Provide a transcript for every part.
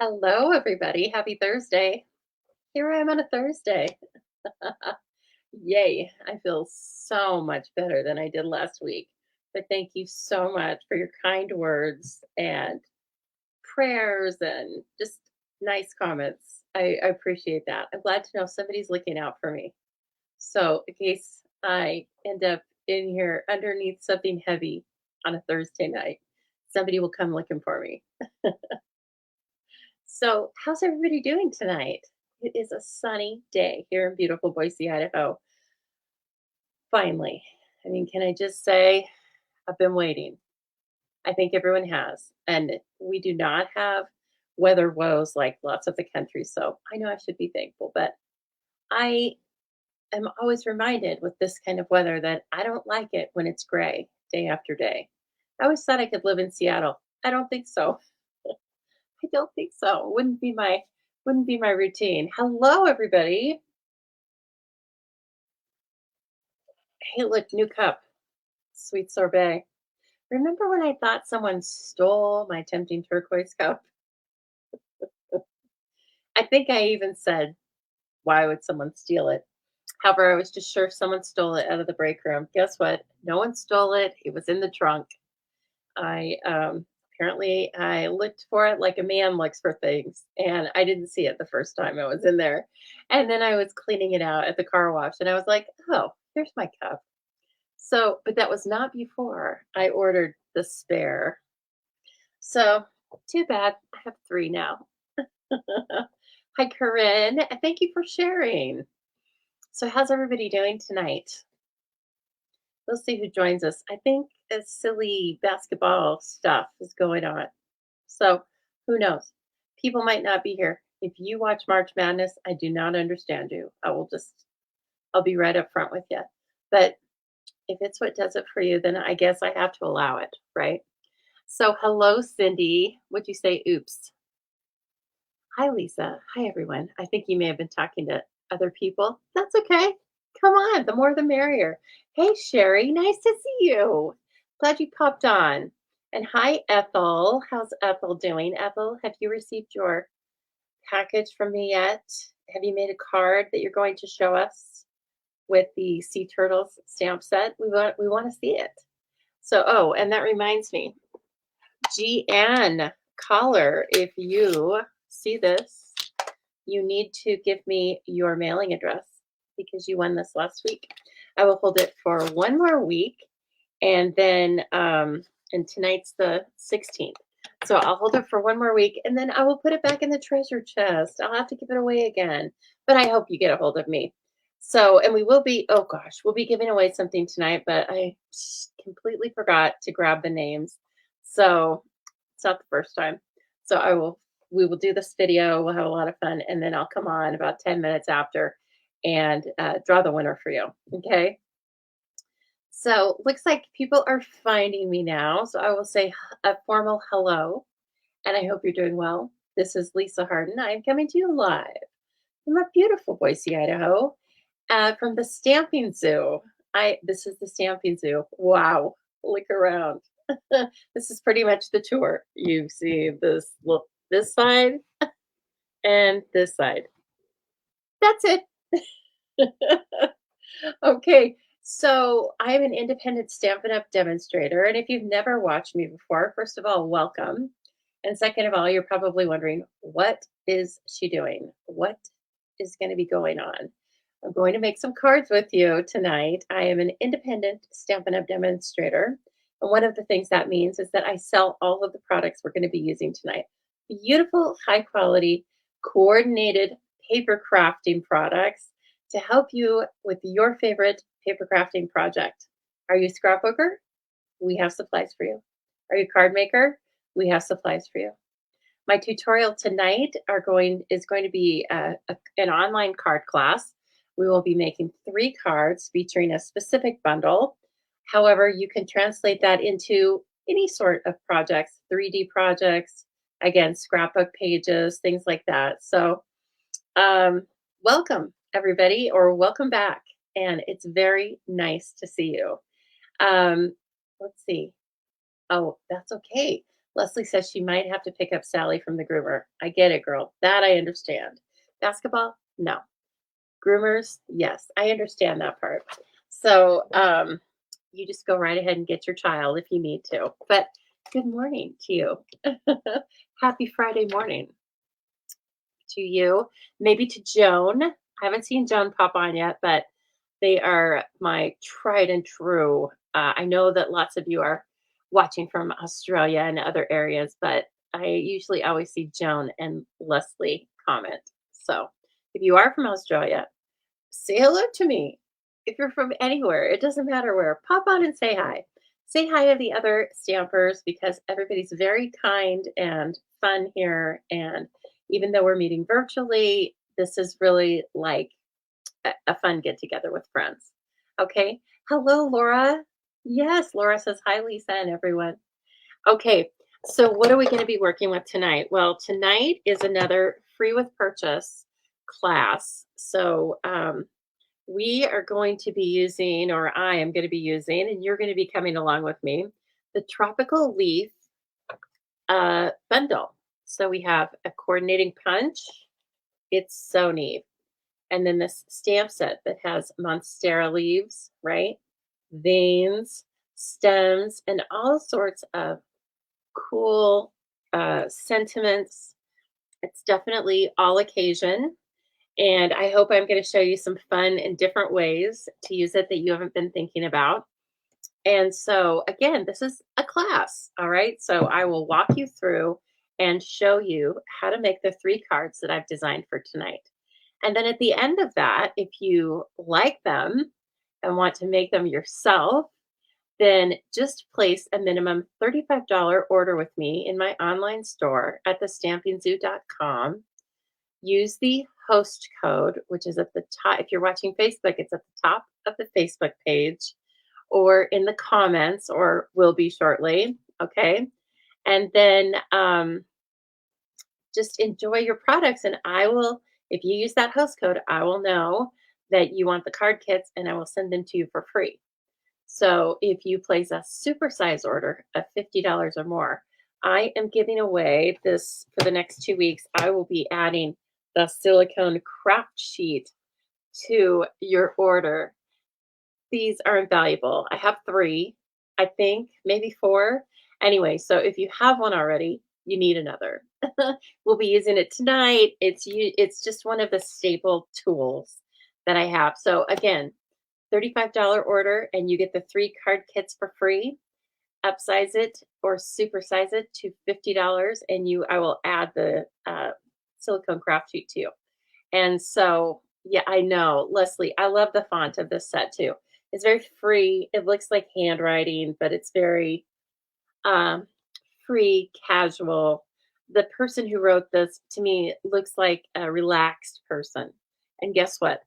Hello, everybody. Happy Thursday. Here I am on a Thursday. Yay. I feel so much better than I did last week. But thank you so much for your kind words and prayers and just nice comments. I appreciate that. I'm glad to know somebody's looking out for me. So, in case I end up in here underneath something heavy on a Thursday night, somebody will come looking for me. So, how's everybody doing tonight? It is a sunny day here in beautiful Boise, Idaho. Finally. I mean, can I just say I've been waiting? I think everyone has. And we do not have weather woes like lots of the country. So, I know I should be thankful, but I am always reminded with this kind of weather that I don't like it when it's gray day after day. I always thought I could live in Seattle. I don't think so. I don't think so. Wouldn't be my routine. Hello, everybody. Hey, look, new cup, sweet sorbet. Remember when I thought someone stole my tempting turquoise cup? I think I even said, why would someone steal it? However, I was just sure someone stole it out of the break room. Guess what? No one stole it. It was in the trunk. I apparently I looked for it like a man looks for things, and I didn't see it the first time I was in there. And then I was cleaning it out at the car wash, and I was like, "Oh, here's my cup." So, but that was not before I ordered the spare. So, too bad. I have 3 now. Hi, Corinne. Thank you for sharing. So, how's everybody doing tonight? We'll see who joins us. I think a silly basketball stuff is going on. So, who knows? People might not be here. If you watch March Madness, I do not understand you. I'll be right up front with you. But if it's what does it for you, then I guess I have to allow it, right? So, hello, Cindy. Would you say oops? Hi, Lisa. Hi, everyone. I think you may have been talking to other people. That's okay. Come on, the more the merrier. Hey, Sherry. Nice to see you. Glad you popped on. And hi, Ethel. How's Ethel doing? Ethel, have you received your package from me yet? Have you made a card that you're going to show us with the Sea Turtles stamp set? We want to see it. So, oh, and that reminds me, GN caller, if you see this, you need to give me your mailing address because you won this last week. I will hold it for one more week, and then and tonight's the 16th. So I'll hold it for one more week, and then I will put it back in the treasure chest. I'll have to give it away again, but I hope you get a hold of me. So, and we will be, oh gosh, we'll be giving away something tonight, but I completely forgot to grab the names. So it's not the first time. So we will do this video. We'll have a lot of fun, and then I'll come on about 10 minutes after and draw the winner for you. Okay. So looks like people are finding me now. So I will say a formal hello, and I hope you're doing well. This is Lisa Harden. I am coming to you live from a beautiful Boise, Idaho, from the Stamping Zoo. This is the Stamping Zoo. Wow, look around. This is pretty much the tour. You see this side and this side. That's it. Okay, so I'm an independent Stampin' Up! Demonstrator, and if you've never watched me before, first of all, welcome. And second of all, you're probably wondering, what is she doing? What is going to be going on? I'm going to make some cards with you tonight. I am an independent Stampin' Up! Demonstrator. And one of the things that means is that I sell all of the products we're going to be using tonight. Beautiful, high quality, coordinated paper crafting products to help you with your favorite paper crafting project. Are you a scrapbooker? We have supplies for you. Are you a card maker? We have supplies for you. My tutorial tonight is going to be an online card class. We will be making 3 cards featuring a specific bundle. However, you can translate that into any sort of projects, 3D projects, again, scrapbook pages, things like that. So welcome, everybody, or welcome back. And it's very nice to see you. Let's see. Oh, that's okay. Leslie says she might have to pick up Sally from the groomer. I get it, girl. That I understand. Basketball? No. Groomers? Yes. I understand that part. So you just go right ahead and get your child if you need to. But good morning to you. Happy Friday morning to you. Maybe to Joan. I haven't seen Joan pop on yet, but they are my tried and true. I know that lots of you are watching from Australia and other areas, but I usually always see Joan and Leslie comment. So if you are from Australia, say hello to me. If you're from anywhere, it doesn't matter where, pop on and say hi. Say hi to the other stampers because everybody's very kind and fun here. And even though we're meeting virtually, this is really like a fun get together with friends. Okay. Hello, Laura. Yes, Laura says hi, Lisa, and everyone. Okay. So, what are we going to be working with tonight? Well, tonight is another free with purchase class. So, we are going to be using, or I am going to be using, and you're going to be coming along with me, the Tropical Leaf bundle. So, we have a coordinating punch. It's so neat. And then this stamp set that has monstera leaves, right? Veins, stems, and all sorts of cool sentiments. It's definitely all occasion. And I hope I'm going to show you some fun and different ways to use it that you haven't been thinking about. And so, again, this is a class. All right. So I will walk you through and show you how to make the 3 cards that I've designed for tonight. And then at the end of that, if you like them and want to make them yourself, then just place a minimum $35 order with me in my online store at thestampingzoo.com. Use the host code, which is at the top. If you're watching Facebook, it's at the top of the Facebook page or in the comments, or will be shortly. Okay. And then just enjoy your products. And I will, if you use that host code, I will know that you want the card kits and I will send them to you for free. So if you place a supersize order of $50 or more, I am giving away this for the next 2 weeks. I will be adding the silicone craft sheet to your order. These are invaluable. I have 3, I think, maybe 4. Anyway, so if you have one already, you need another. We'll be using it tonight. It's just one of the staple tools that I have. So again, $35 order and you get the 3 card kits for free. Upsize it or supersize it to $50 and I will add the silicone craft sheet to you. And so, yeah, I know, Leslie, I love the font of this set too. It's very free. It looks like handwriting, but it's very free, casual. The person who wrote this to me looks like a relaxed person. And guess what?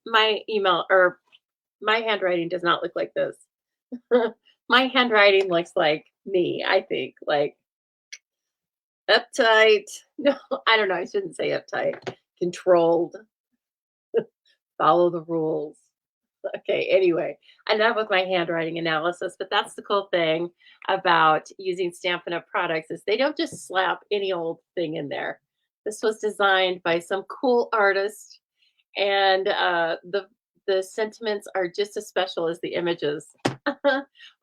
my email or my handwriting does not look like this. My handwriting looks like me, I think, like uptight. No, I don't know. I shouldn't say uptight. Controlled. Follow the rules. Okay, anyway, enough with my handwriting analysis, but that's the cool thing about using Stampin' Up! Products is they don't just slap any old thing in there. This was designed by some cool artist, and the sentiments are just as special as the images.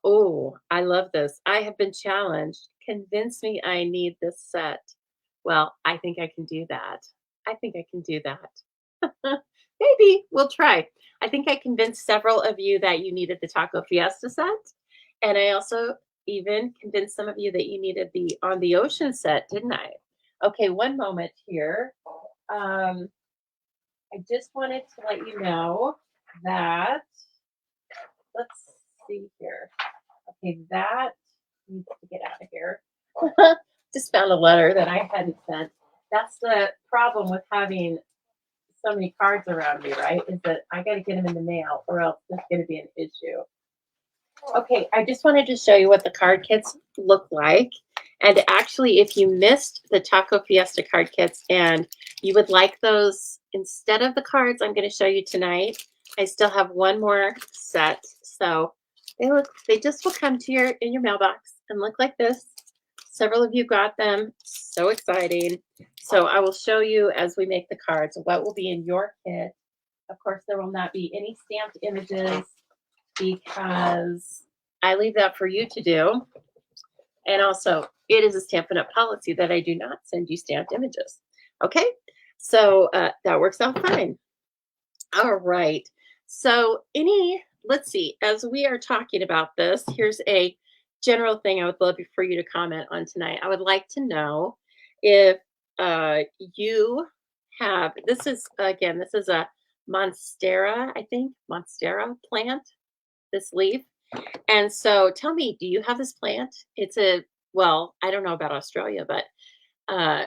Oh, I love this. I have been challenged. Convince me I need this set. Well, I think I can do that. I think I can do that. Maybe we'll try. I think I convinced several of you that you needed the Taco Fiesta set. And I also even convinced some of you that you needed the On the Ocean set, didn't I? Okay, one moment here. I just wanted to let you know that, let's see here. Okay, that needs to get out of here. Just found a letter that I hadn't sent. That's the problem with having so many cards around me, right? Is that I got to get them in the mail or else there's going to be an issue. Okay, I just wanted to show you what the card kits look like. And actually, if you missed the Taco Fiesta card kits and you would like those instead of the cards I'm going to show you tonight, I still have one more set. So they just will come to in your mailbox and look like this. Several of you got them. So exciting. So I will show you as we make the cards what will be in your kit. Of course, there will not be any stamped images because I leave that for you to do. And also, it is a Stampin' Up! Policy that I do not send you stamped images. Okay, so that works out fine. All right. So, let's see, as we are talking about this, here's a general thing I would love for you to comment on tonight. I would like to know if you have, this is a Monstera, I think, Monstera plant, this leaf. And so tell me, do you have this plant? Well, I don't know about Australia, but uh,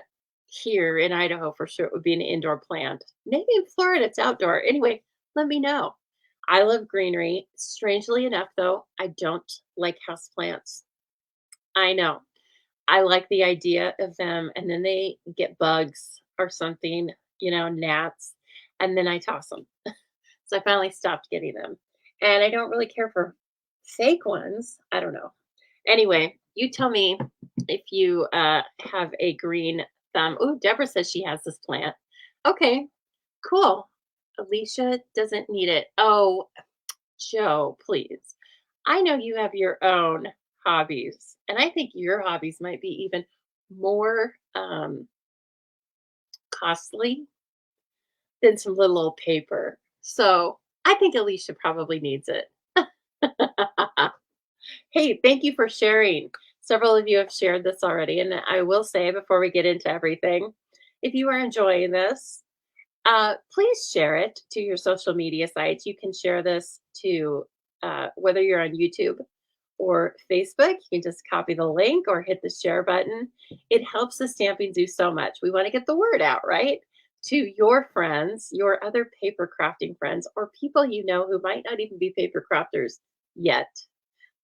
here in Idaho, for sure, it would be an indoor plant. Maybe in Florida, it's outdoor. Anyway, let me know. I love greenery. Strangely enough, though, I don't like house plants. I know. I like the idea of them, and then they get bugs or something, gnats, and then I toss them. So I finally stopped getting them. And I don't really care for fake ones. I don't know. Anyway, you tell me if you have a green thumb. Oh, Deborah says she has this plant. Okay, cool. Alicia doesn't need it. Oh, Joe, please. I know you have your own hobbies, and I think your hobbies might be even more costly than some little old paper. So I think Alicia probably needs it. Hey, thank you for sharing. Several of you have shared this already, and I will say before we get into everything, if you are enjoying this, please share it to your social media sites. You can share this to whether you're on YouTube or Facebook. You can just copy the link or hit the share button. It helps the Stamping Zoo so much. We want to get the word out, right? To your friends, your other paper crafting friends, or people you know who might not even be paper crafters yet.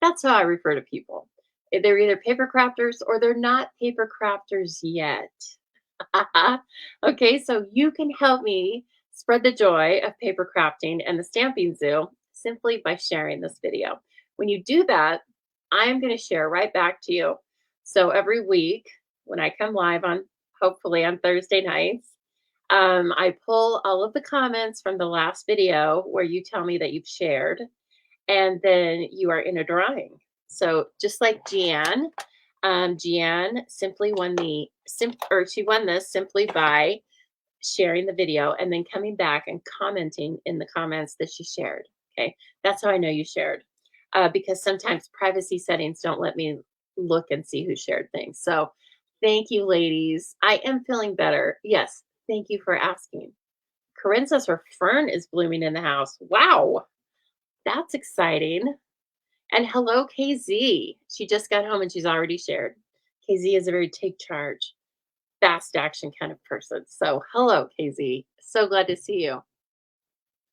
That's how I refer to people. They're either paper crafters or they're not paper crafters yet. Okay, so you can help me spread the joy of paper crafting and the Stamping Zoo simply by sharing this video. When you do that, I'm going to share right back to you. So every week when I come live hopefully on Thursday nights, I pull all of the comments from the last video where you tell me that you've shared, and then you are in a drawing. So just like Jeanne, Jeanne simply she won this simply by sharing the video and then coming back and commenting in the comments that she shared. Okay, that's how I know you shared, because sometimes privacy settings don't let me look and see who shared things. So thank you, ladies. I am feeling better. Yes, thank you for asking. Corinne says her fern is blooming in the house. Wow, that's exciting. And hello, KZ. She just got home and she's already shared. KZ is a very take charge, fast action kind of person. So hello, KZ. So glad to see you.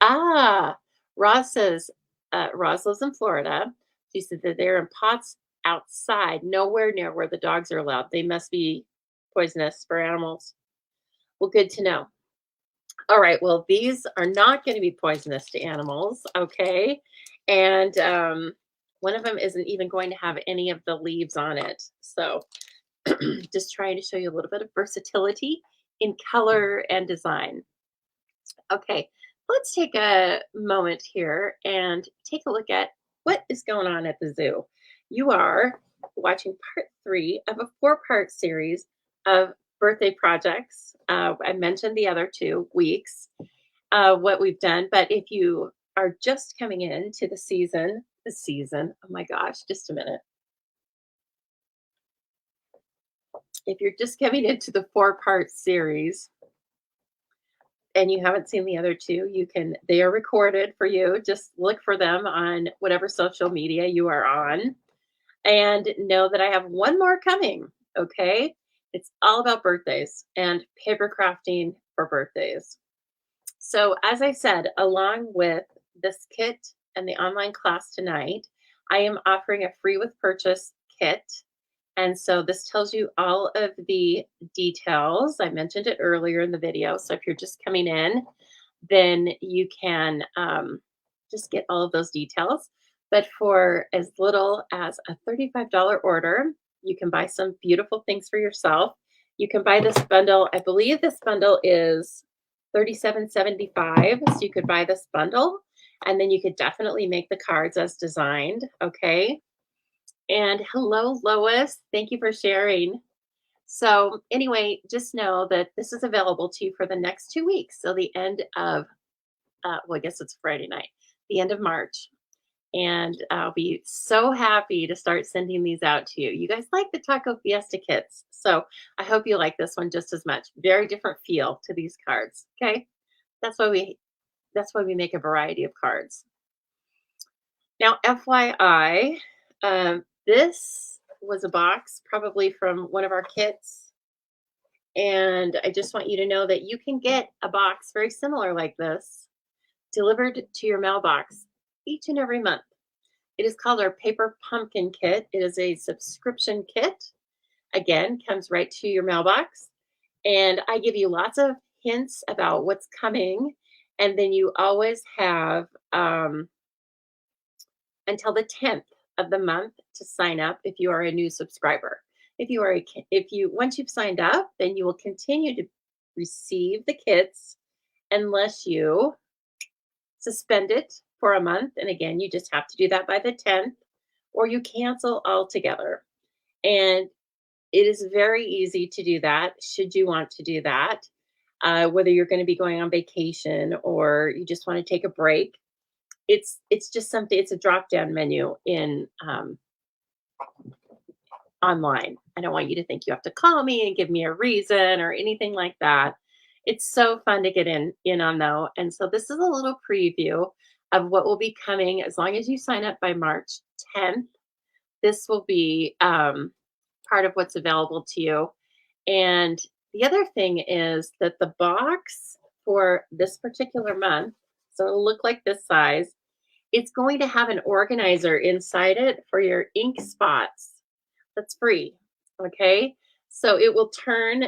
Ah, Roz says, Roz lives in Florida. She said that they're in pots outside, nowhere near where the dogs are allowed. They must be poisonous for animals. Well, good to know. All right, well, these are not going to be poisonous to animals, okay? And one of them isn't even going to have any of the leaves on it. So just trying to show you a little bit of versatility in color and design. Okay, let's take a moment here and take a look at what is going on at the zoo. You are watching part 3 of a 4-part series of birthday projects. I mentioned the other 2 weeks, what we've done, but if you are just coming into the season, oh my gosh, just a minute. If you're just coming into the 4-part series and you haven't seen the other 2, they are recorded for you. Just look for them on whatever social media you are on and know that I have one more coming. Okay. It's all about birthdays and paper crafting for birthdays. So as I said, along with this kit and the online class tonight, I am offering a free with purchase kit. And so this tells you all of the details. I mentioned it earlier in the video. So if you're just coming in, then you can just get all of those details. But for as little as a $35 order, You can buy some beautiful things for yourself. You can buy this bundle. I believe this bundle is 37.75. So you could buy this bundle and then you could definitely make the cards as designed. Okay. And hello, Lois. Thank you for sharing. So, anyway, just know that this is available to you for the next 2 weeks. So, the end of, well, I guess it's Friday night, the end of March. And I'll be so happy to start sending these out to you. You guys like the Taco Fiesta kits. So, I hope you like this one just as much. Very different feel to these cards. Okay. That's why we make a variety of cards. Now, FYI, this was a box probably from one of our kits. And I just want you to know that you can get a box very similar like this delivered to your mailbox each and every month. It is called our Paper Pumpkin Kit. It is a subscription kit. Again, comes right to your mailbox. And I give you lots of hints about what's coming. And then you always have until the 10th of the month to sign up if you are a new subscriber. Once you've signed up, then you will continue to receive the kits unless you suspend it for a month. And again, you just have to do that by the 10th or you cancel altogether. And it is very easy to do that should you want to do that. Whether you're going to be going on vacation or you just want to take a break, it's just something. It's a drop down menu in online. I don't want you to think you have to call me and give me a reason or anything like that. It's so fun to get in on though. And so this is a little preview of what will be coming as long as you sign up by March 10th. This will be part of what's available to you. And the other thing is that the box for this particular month, so it'll look like this size, it's going to have an organizer inside it for your ink spots. That's free. Okay. So it will turn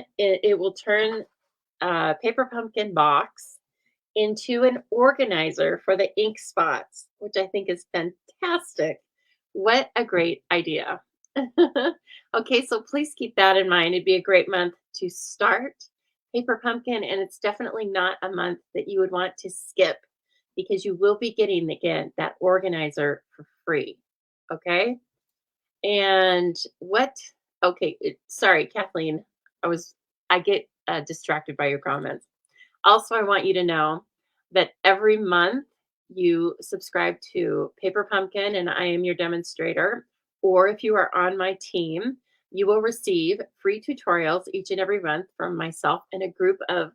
Paper Pumpkin box into an organizer for the ink spots, which I think is fantastic. What a great idea. Okay, so please keep that in mind. It'd be a great month to start Paper Pumpkin, and it's definitely not a month that you would want to skip because you will be getting, again, that organizer for free. Okay. And what? Okay, sorry, Kathleen. I get distracted by your comments. Also, I want you to know that every month you subscribe to Paper Pumpkin, and I am your demonstrator. Or if you are on my team, you will receive free tutorials each and every month from myself and a group of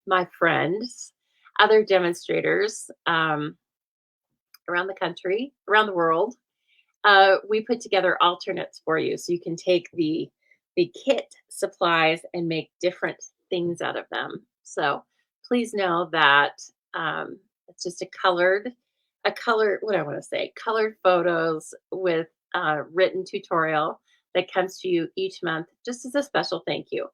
my friends, other demonstrators around the country, around the world. We put together alternates for you so you can take the kit supplies and make different things out of them. So please know that it's just colored, what I want to say, colored photos with written tutorial that comes to you each month, just as a special thank you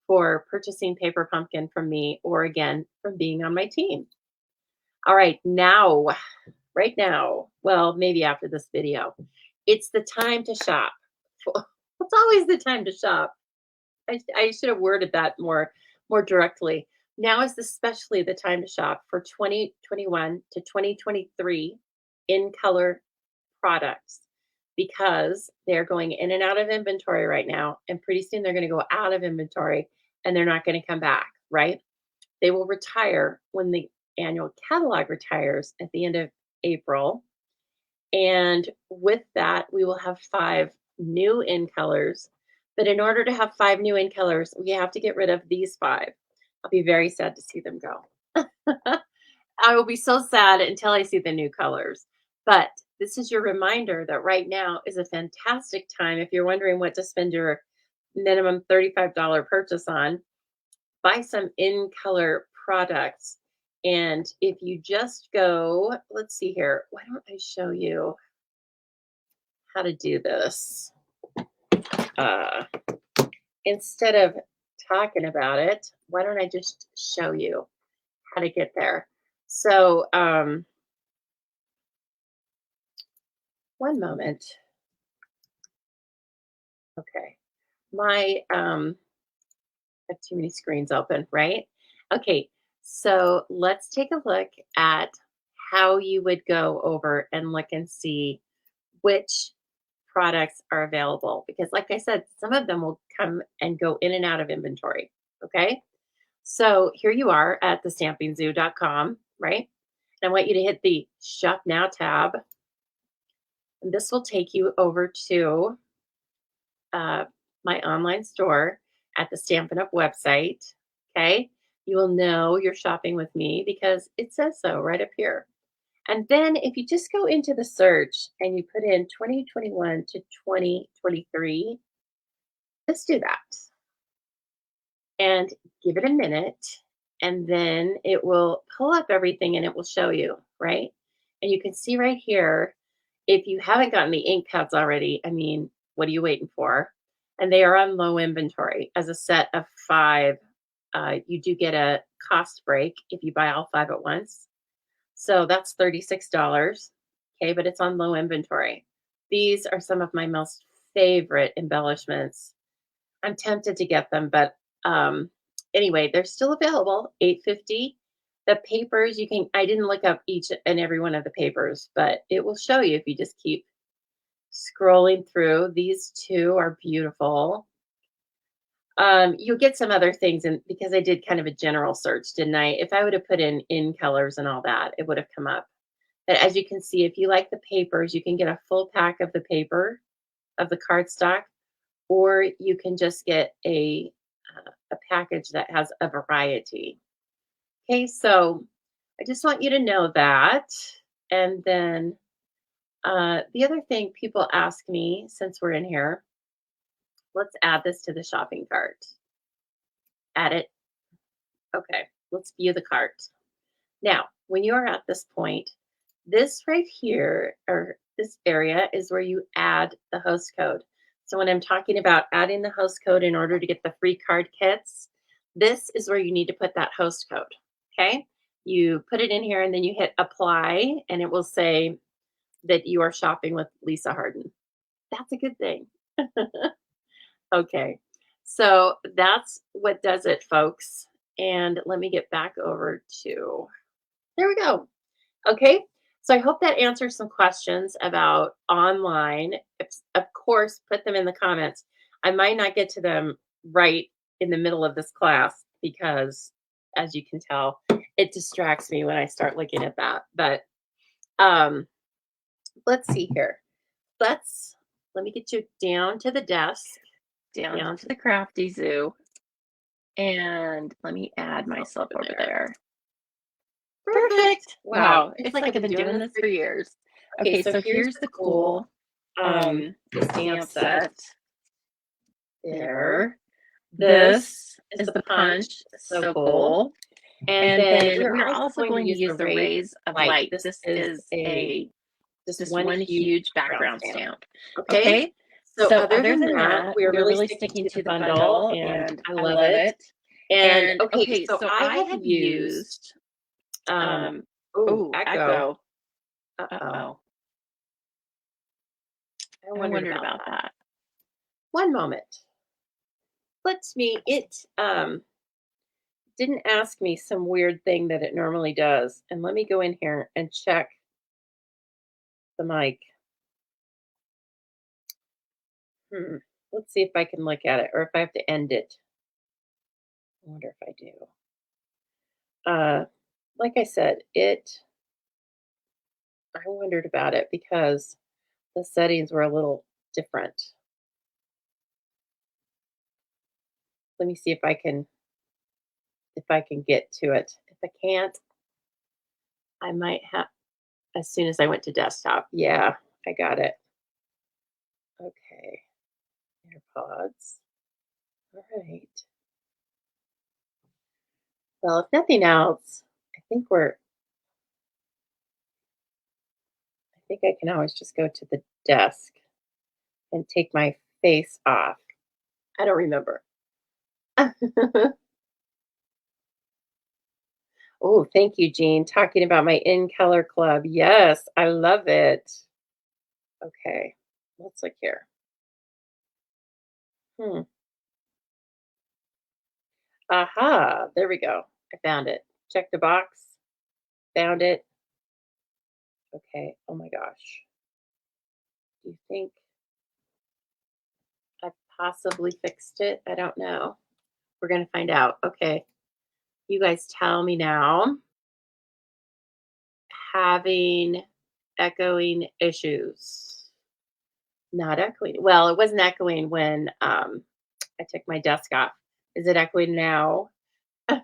for purchasing Paper Pumpkin from me or again, from being on my team. All right, right now, well, maybe after this video, it's the time to shop. It's always the time to shop. I should have worded that more directly. Now is especially the time to shop for 2021 to 2023 in color products because they're going in and out of inventory right now. And pretty soon they're going to go out of inventory and they're not going to come back, right? They will retire when the annual catalog retires at the end of April. And with that, we will have 5 new in colors. But in order to have 5 new in colors, we have to get rid of these 5. I'll be very sad to see them go. I will be so sad until I see the new colors. But this is your reminder that right now is a fantastic time. If you're wondering what to spend your minimum $35 purchase on, buy some in color products. And if you just go, let's see here, why don't I show you how to do this? Instead of talking about it, why don't I just show you how to get there? So, one moment. Okay. My I have too many screens open, right? Okay. So let's take a look at how you would go over and look and see which products are available because like I said, some of them will come and go in and out of inventory. Okay. So here you are at the stampingzoo.com, right? And I want you to hit the shop now tab. And this will take you over to uh, my online store at the Stampin' Up website. Okay. You will know you're shopping with me because it says so right up here. And then if you just go into the search and you put in 2021 to 2023, let's do that and give it a minute. And then it will pull up everything and it will show you, right? And you can see right here, if you haven't gotten the ink pads already, I mean, what are you waiting for? And they are on low inventory as a set of five. You do get a cost break if you buy all five at once. So that's $36. Okay, but it's on low inventory. These are some of my most favorite embellishments. I'm tempted to get them, but anyway, they're still available. 8.50. The papers you can. I didn't look up each and every one of the papers, but it will show you if you just keep scrolling through. These two are beautiful. You'll get some other things, and because I did kind of a general search, didn't I? If I would have put in colors and all that, it would have come up. But as you can see, if you like the papers, you can get a full pack of the paper of the cardstock, or you can just get a package that has a variety. Okay, so I just want you to know that. And then the other thing people ask me since we're in here, let's add this to the shopping cart. Add it. Okay, let's view the cart. Now, when you are at this point, this right here, or this area, is where you add the host code. So when I'm talking about adding the host code in order to get the free card kits, this is where you need to put that host code. Okay. You put it in here and then you hit apply, and it will say that you are shopping with Lisa Harden. That's a good thing. Okay. So that's what does it, folks. And let me get back over to, there we go. Okay. So I hope that answers some questions about online. Of course, put them in the comments. I might not get to them right in the middle of this class because, as you can tell, it distracts me when I start looking at that. But um, let's see here. Let me get you down to the desk, down to the Crafty Zoo, and let me add myself over there. Perfect. Wow. It's like I've been doing this for years. Okay, so here's the cool the stamp set. There. This is the punch. So cool. And then we're also going to use the rays of light. This is just one huge background stamp. Okay. So other than that, we're really sticking to the bundle, and I love it. And okay, so I have used Echo. Uh-oh. I wondered about that. One moment. It didn't ask me some weird thing that it normally does. And let me go in here and check the mic. Let's see if I can look at it or if I have to end it. I wonder if I do. Like I said, I wondered about it because the settings were a little different. Let me see if I can get to it. If I can't, I might have as soon as I went to desktop. Yeah, I got it. Okay. AirPods. All right. Well, if nothing else, I think I can always just go to the desk and take my face off. I don't remember. Oh, thank you, Jean. Talking about my In Color Club. Yes, I love it. Okay, let's look here. Hmm. Aha, there we go. I found it. Check the box. Found it. Okay. Oh my gosh. Do you think I possibly fixed it? I don't know. We're going to find out. Okay. You guys tell me now. Having echoing issues. Not echoing. Well, it wasn't echoing when I took my desk off. Is it echoing now? I'm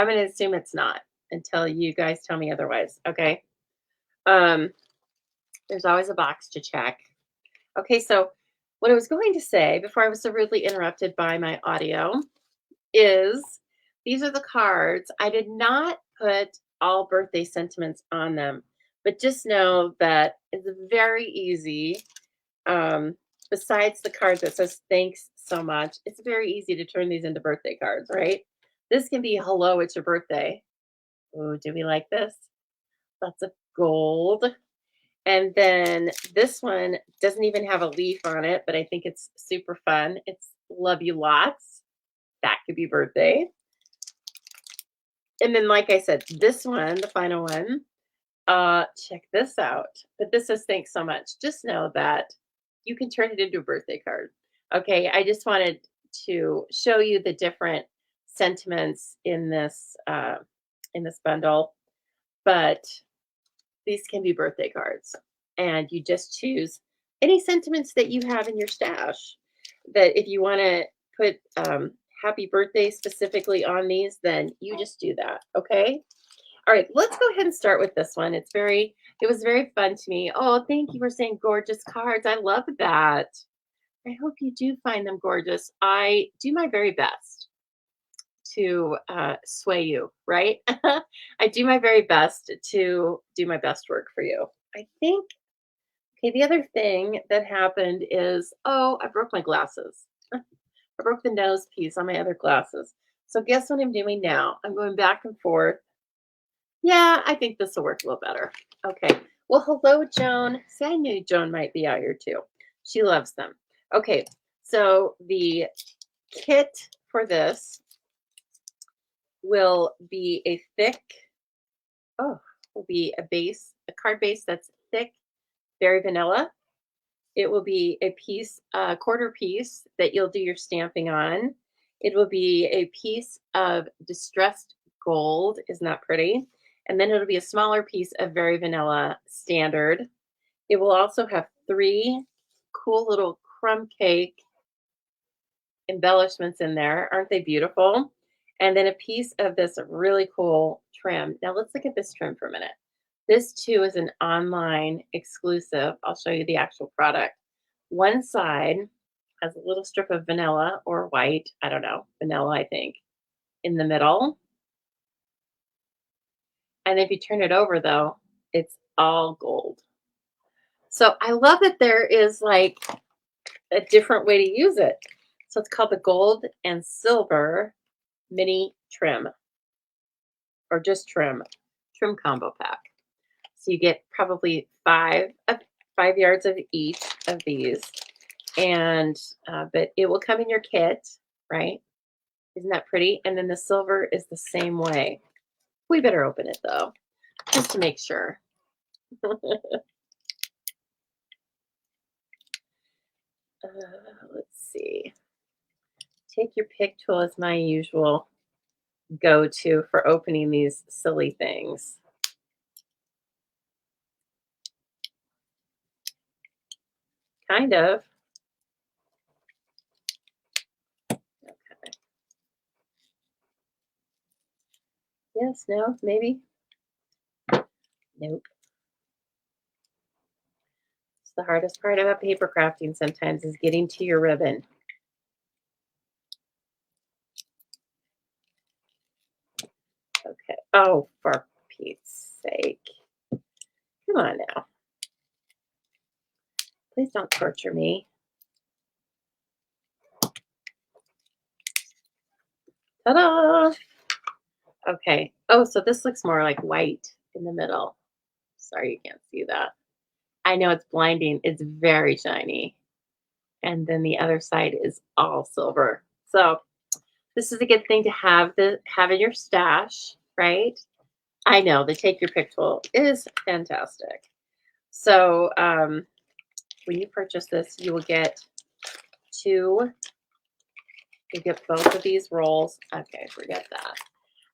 going to assume it's not until you guys tell me otherwise. Okay. Um, there's always a box to check. Okay, so what I was going to say before I was so rudely interrupted by my audio is these are the cards. I did not put all birthday sentiments on them, but just know that it's very easy. Um, besides the card that says thanks so much, it's very easy to turn these into birthday cards, right? This can be hello, it's your birthday. Oh, do we like this? Lots of gold. And then this one doesn't even have a leaf on it, but I think it's super fun. It's love you lots. That could be birthday. And then, like I said, this one, the final one, check this out. But this says thanks so much. Just know that you can turn it into a birthday card. Okay, I just wanted to show you the different sentiments in this bundle, but these can be birthday cards. And you just choose any sentiments that you have in your stash. That if you want to put happy birthday specifically on these, then you just do that. Okay. All right, let's go ahead and start with this one. It was very fun to me. Oh, thank you for saying gorgeous cards. I love that. I hope you do find them gorgeous. I do my very best to sway you, right? I do my very best to do my best work for you. I think, okay, the other thing that happened is, oh, I broke my glasses. I broke the nose piece on my other glasses. So guess what I'm doing now? I'm going back and forth. Yeah, I think this will work a little better. Okay. Well, hello, Joan. See, I knew Joan might be out here too. She loves them. Okay. So the kit for this will be a thick, oh, will be a card base that's thick, very vanilla. It will be a piece, a quarter piece that you'll do your stamping on. It will be a piece of distressed gold. Isn't that pretty? And then it'll be a smaller piece of very vanilla standard. It will also have three cool little crumb cake embellishments in there. Aren't they beautiful? And then a piece of this really cool trim. Now let's look at this trim for a minute. This too is an online exclusive. I'll show you the actual product. One side has a little strip of vanilla or white, I don't know, vanilla, I think, in the middle. And if you turn it over, though, it's all gold. So I love that there is like a different way to use it. So it's called the gold and silver mini trim or just trim combo pack. So you get probably 5 yards of each of these, and but it will come in your kit, right? Isn't that pretty? And then the silver is the same way. We better open it though, just to make sure. Let's see. Take your pick tool is my usual go-to for opening these silly things. Kind of. Okay. Yes, no, maybe. Nope. It's the hardest part about paper crafting sometimes is getting to your ribbon. Okay. Oh, for Pete's sake. Come on now. Please don't torture me. Ta-da! Okay. Oh, so this looks more like white in the middle. Sorry you can't see that. I know it's blinding. It's very shiny. and then the other side is all silver. So this is a good thing to have in your stash, right? I know the take your pick tool is fantastic. So when you purchase this, you will get two. You get both of these rolls. Okay, forget that.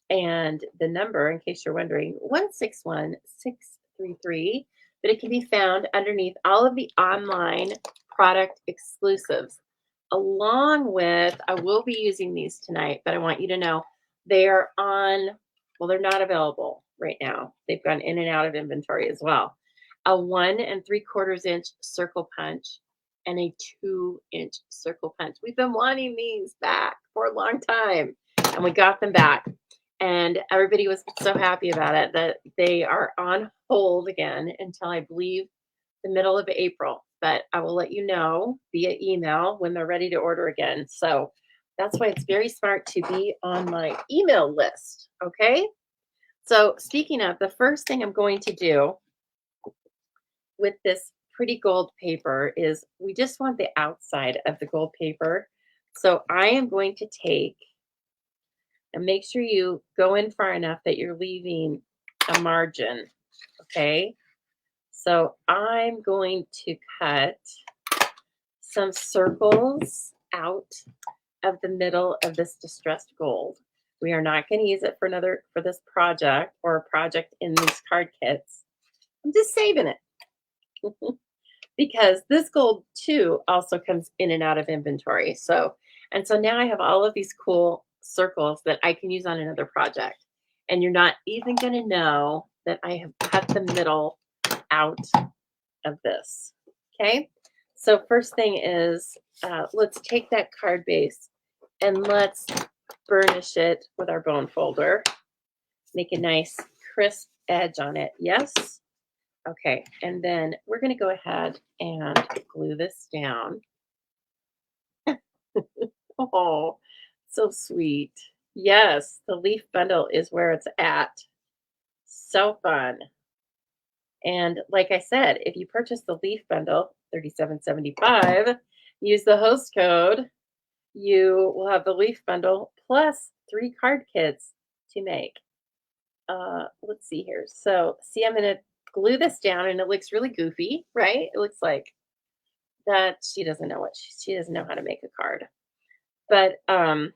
And the number, in case you're wondering, 161633. But it can be found underneath all of the online product exclusives, along with, I will be using these tonight, but I want you to know they are on, well, they're not available right now. They've gone in and out of inventory as well. A 1 3/4 inch circle punch and a 2 inch circle punch. We've been wanting these back for a long time, and we got them back. And everybody was so happy about it that they are on hold again until I believe the middle of April. But I will let you know via email when they're ready to order again. So that's why it's very smart to be on my email list. Okay. So speaking of, the first thing I'm going to do with this pretty gold paper is we just want the outside of the gold paper. So I am going to take, and make sure you go in far enough that you're leaving a margin. Okay. So I'm going to cut some circles out of the middle of this distressed gold. We are not going to use it for this project or a project in these card kits. I'm just saving it because this gold too also comes in and out of inventory. So now I have all of these cool circles that I can use on another project. And you're not even going to know that I have cut the middle out of this. Okay. So first thing is, let's take that card base and let's burnish it with our bone folder. Make a nice crisp edge on it. Yes. Okay. And then we're going to go ahead and glue this down. Oh, so sweet. Yes, the leaf bundle is where it's at. So fun. And like I said, if you purchase the leaf bundle, $37.75, use the host code, you will have the leaf bundle plus 3 card kits to make. Let's see here. So see, I'm going to glue this down and it looks really goofy, right? It looks like that she doesn't know she doesn't know how to make a card. But some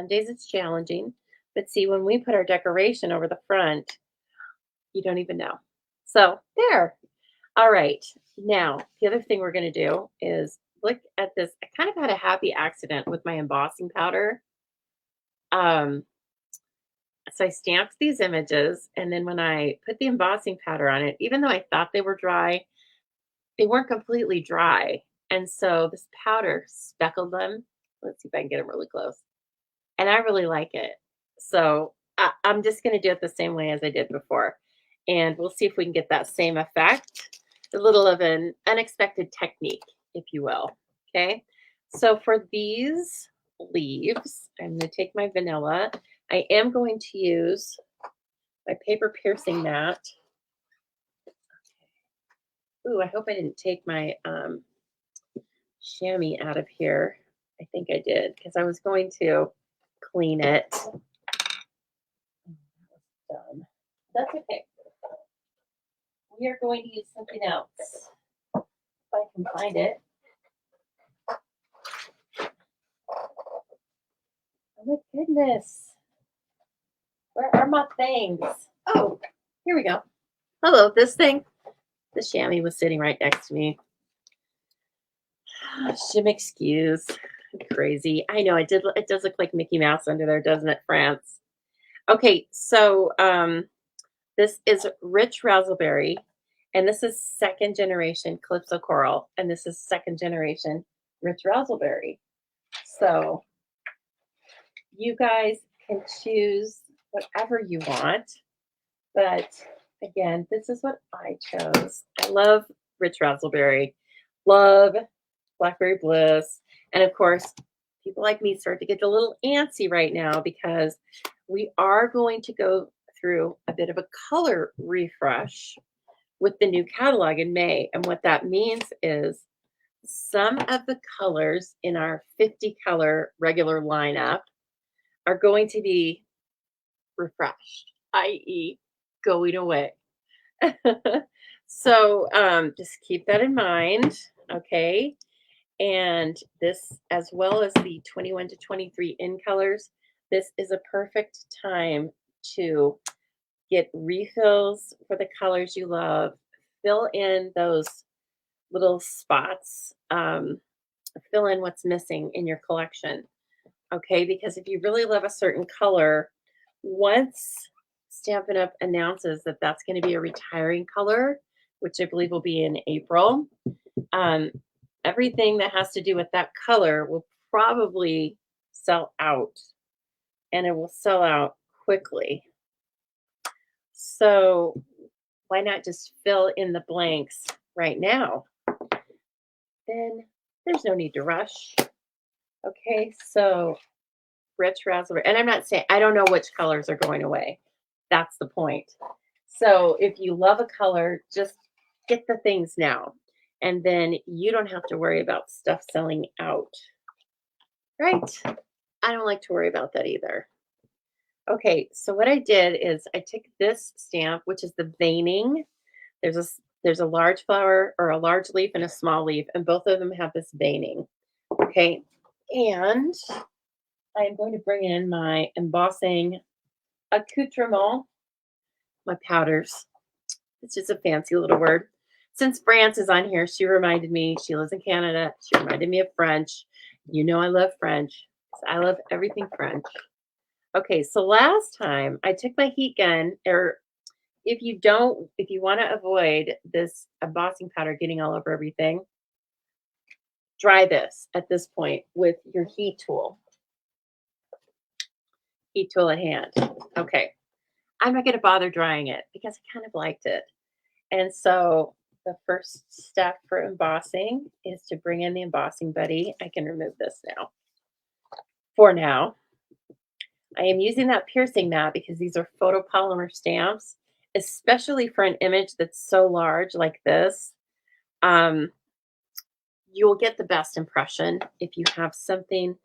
days it's challenging. But see, when we put our decoration over the front, you don't even know. So there. All right. Now, the other thing we're going to do is look at this. I kind of had a happy accident with my embossing powder. So I stamped these images, and then when I put the embossing powder on it, even though I thought they were dry, they weren't completely dry. And so this powder speckled them. Let's see if I can get them really close. And I really like it. So I'm just going to do it the same way as I did before. And we'll see if we can get that same effect. A little of an unexpected technique, if you will. Okay. So for these leaves, I'm going to take my vanilla. I am going to use my paper piercing mat. Ooh, I hope I didn't take my chamois out of here. I think I did because I was going to clean it. Done. That's okay. We are going to use something else. If I can find it. Oh my goodness. Where are my things? Oh, here we go. Hello, this thing. The chamois was sitting right next to me. Shim excuse. Crazy. I know it does look like Mickey Mouse under there, doesn't it, France? Okay, so this is Rich Razzleberry, and this is second generation Calypso Coral, and this is second generation Rich Razzleberry. So you guys can choose whatever you want, but again, this is what I chose. I love Rich Razzleberry, love Blackberry Bliss, and of course, people like me start to get a little antsy right now because we are going to go through a bit of a color refresh with the new catalog in May. And what that means is some of the colors in our 50 color regular lineup are going to be refreshed, i.e., going away. So just keep that in mind, okay? And this, as well as the 21 to 23 in colors, this is a perfect time to get refills for the colors you love, fill in those little spots, fill in what's missing in your collection, okay? Because if you really love a certain color, once Stampin' Up! Announces that that's going to be a retiring color, which I believe will be in April, um, everything that has to do with that color will probably sell out, and it will sell out quickly. So why not just fill in the blanks right now? Then there's no need to rush. Okay, so rich raspberry, and I'm not saying I don't know which colors are going away. That's the point. So if you love a color, just get the things now, and then you don't have to worry about stuff selling out. Right? I don't like to worry about that either. Okay, so what I did is I took this stamp, which is the veining. There's a there's a large flower or a large leaf and a small leaf, and both of them have this veining. Okay, and I'm going to bring in my embossing accoutrement, my powders. It's just a fancy little word. Since Brance is on here, she reminded me, she lives in Canada. She reminded me of French. You know I love French. I love everything French. Okay, so last time I took my heat gun, or if you want to avoid this embossing powder getting all over everything, dry this at this point with your heat tool at hand. Okay, I'm not going to bother drying it because I kind of liked it. And so the first step for embossing is to bring in the embossing buddy. I can remove this now. For now, I am using that piercing mat because these are photopolymer stamps, especially for an image that's so large like this. You will get the best impression if you have something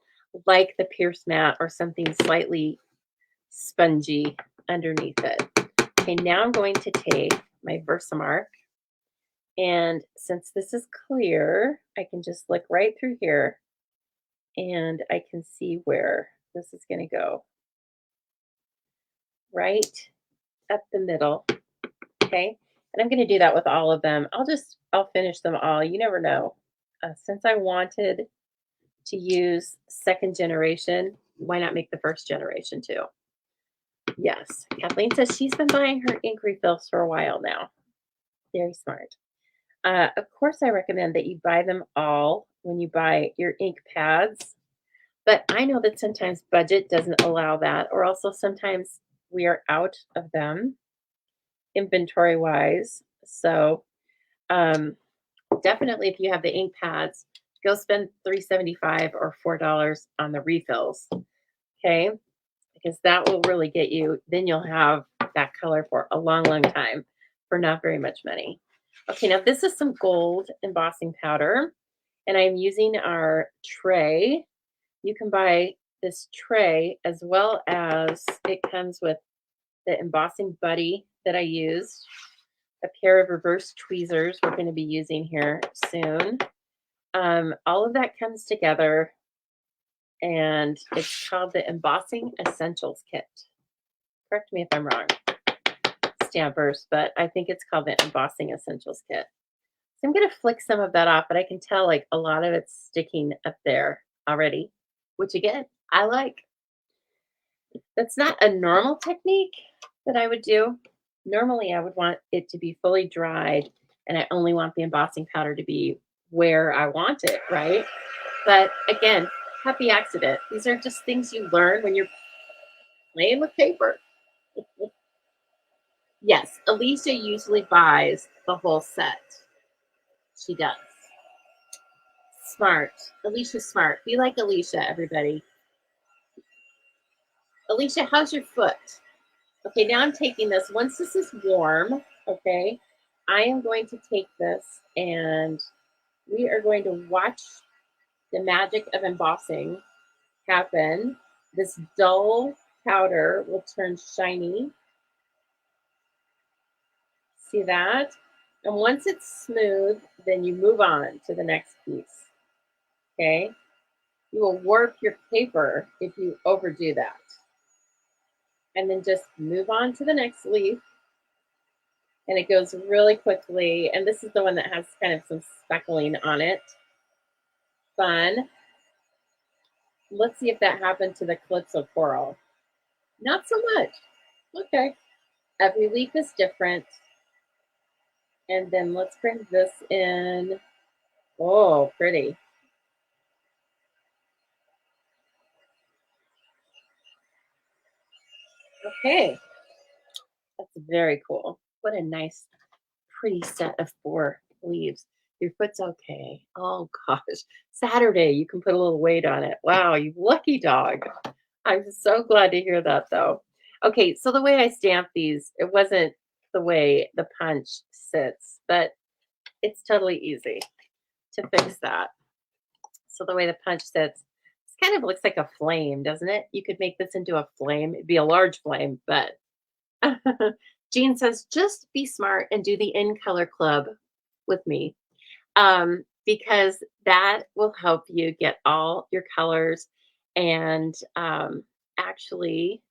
like the pierce mat or something slightly spongy underneath it. Okay, now I'm going to take my Versamark, and since this is clear, I can just look right through here and I can see where this is going to go. Right up the middle. Okay, and I'm going to do that with all of them. I'll finish them all. You never know. Since I wanted to use second generation, why not make the first generation too? Yes, Kathleen says she's been buying her ink refills for a while now. Very smart. Of course, I recommend that you buy them all when you buy your ink pads, but I know that sometimes budget doesn't allow that, or also sometimes we are out of them inventory wise. So definitely, if you have the ink pads, go spend $3.75 or $4 on the refills. Okay, because that will really get you. Then you'll have that color for a long, long time for not very much money. Okay, now this is some gold embossing powder, and I'm using our tray. You can buy this tray as well as it comes with the embossing buddy that I used, a pair of reverse tweezers we're going to be using here soon. All of that comes together, and it's called the Embossing Essentials Kit. Correct me if I'm wrong, stampers, but I think it's called the Embossing Essentials Kit. So I'm going to flick some of that off, but I can tell like a lot of it's sticking up there already, which again, I like. That's not a normal technique that I would do. Normally, I would want it to be fully dried, and I only want the embossing powder to be where I want it, right? But again, happy accident. These are just things you learn when you're playing with paper. Yes, Alicia usually buys the whole set. She does. Smart. Alicia's smart. Be like Alicia, everybody. Alicia, how's your foot? Okay, now I'm taking this. Once this is warm, okay, I am going to take this and we are going to watch the magic of embossing happen. This dull powder will turn shiny. See that? And once it's smooth, then you move on to the next piece. Okay? You will warp your paper if you overdo that. And then just move on to the next leaf. And it goes really quickly. And this is the one that has kind of some speckling on it. Fun. Let's see if that happened to the Calypso coral. Not so much. Okay. Every leaf is different. And then let's bring this in. Oh, pretty. Okay. That's very cool. What a nice, pretty set of 4 leaves. Your foot's okay. Oh gosh. Saturday, you can put a little weight on it. Wow, you lucky dog. I'm so glad to hear that though. Okay, so the way I stamp these, it wasn't the way the punch sits, but it's totally easy to fix that. So the way the punch sits, it kind of looks like a flame, doesn't it? You could make this into a flame. It'd be a large flame, but Jean says, just be smart and do the in color club with me, because that will help you get all your colors. And actually,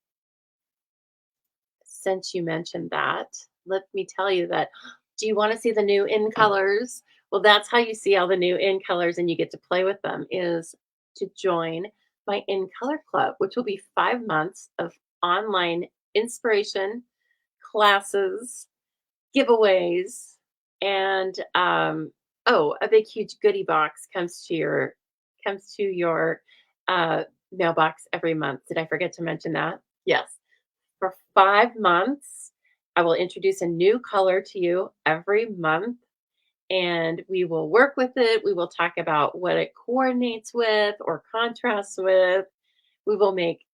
since you mentioned that, let me tell you that. Do you want to see the new in colors? Well, that's how you see all the new in colors and you get to play with them is to join my in color club, which will be 5 months of online inspiration, classes, giveaways, and oh, a big huge goodie box comes to your uh, mailbox every month. Did I forget to mention that? Yes. For 5 months, I will introduce a new color to you every month and we will work with it. We will talk about what it coordinates with or contrasts with. We will make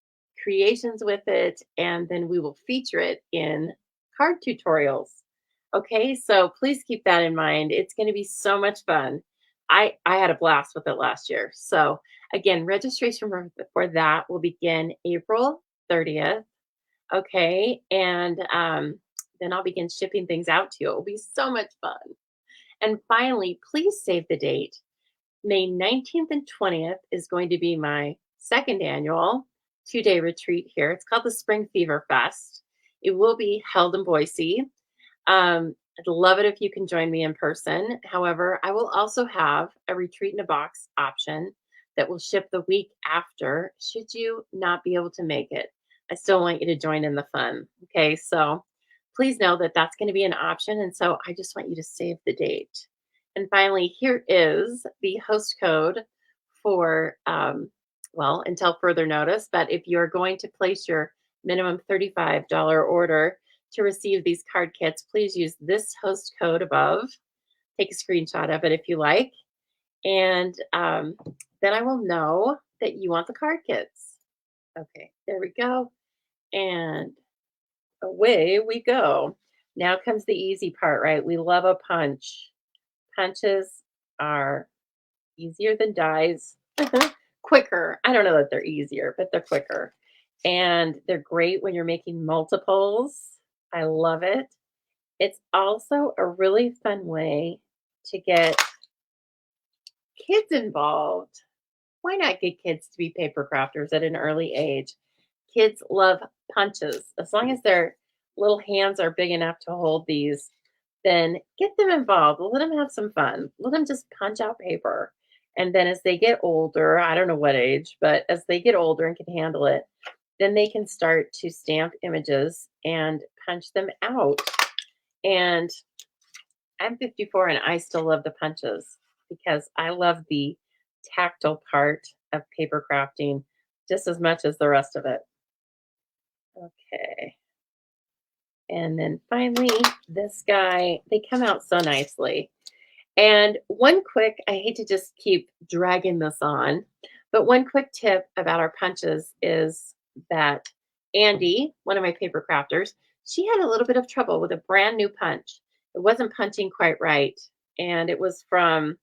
creations with it and then we will feature it in card tutorials. Okay, so please keep that in mind. It's going to be so much fun. I had a blast with it last year. So again, registration for that will begin April 30th. Okay, and then I'll begin shipping things out to you. It will be so much fun. And finally, please save the date. May 19th and 20th is going to be my second annual 2-day retreat here. It's called the Spring Fever Fest. It will be held in Boise. I'd love it if you can join me in person. However, I will also have a retreat in a box option that will ship the week after, should you not be able to make it. I still want you to join in the fun. Okay, so please know that that's going to be an option. And so I just want you to save the date. And finally, here is the host code for, well, until further notice. But if you're going to place your minimum $35 order to receive these card kits, please use this host code above. Take a screenshot of it if you like. And then I will know that you want the card kits. Okay, there we go. And away we go. Now comes the easy part, right? We love a punch. Punches are easier than dies, quicker. I don't know that they're easier, but they're quicker. And they're great when you're making multiples. I love it. It's also a really fun way to get kids involved. Why not get kids to be paper crafters at an early age? Kids love punches. As long as their little hands are big enough to hold these, then get them involved. Let them have some fun. Let them just punch out paper. And then as they get older, I don't know what age, but as they get older and can handle it, then they can start to stamp images and punch them out. And I'm 54 and I still love the punches because I love the tactile part of paper crafting just as much as the rest of it. Okay. And then finally, this guy, they come out so nicely. And one quick, I hate to just keep dragging this on, but one quick tip about our punches is that Andy, one of my paper crafters, she had a little bit of trouble with a brand new punch. It wasn't punching quite right. And it was from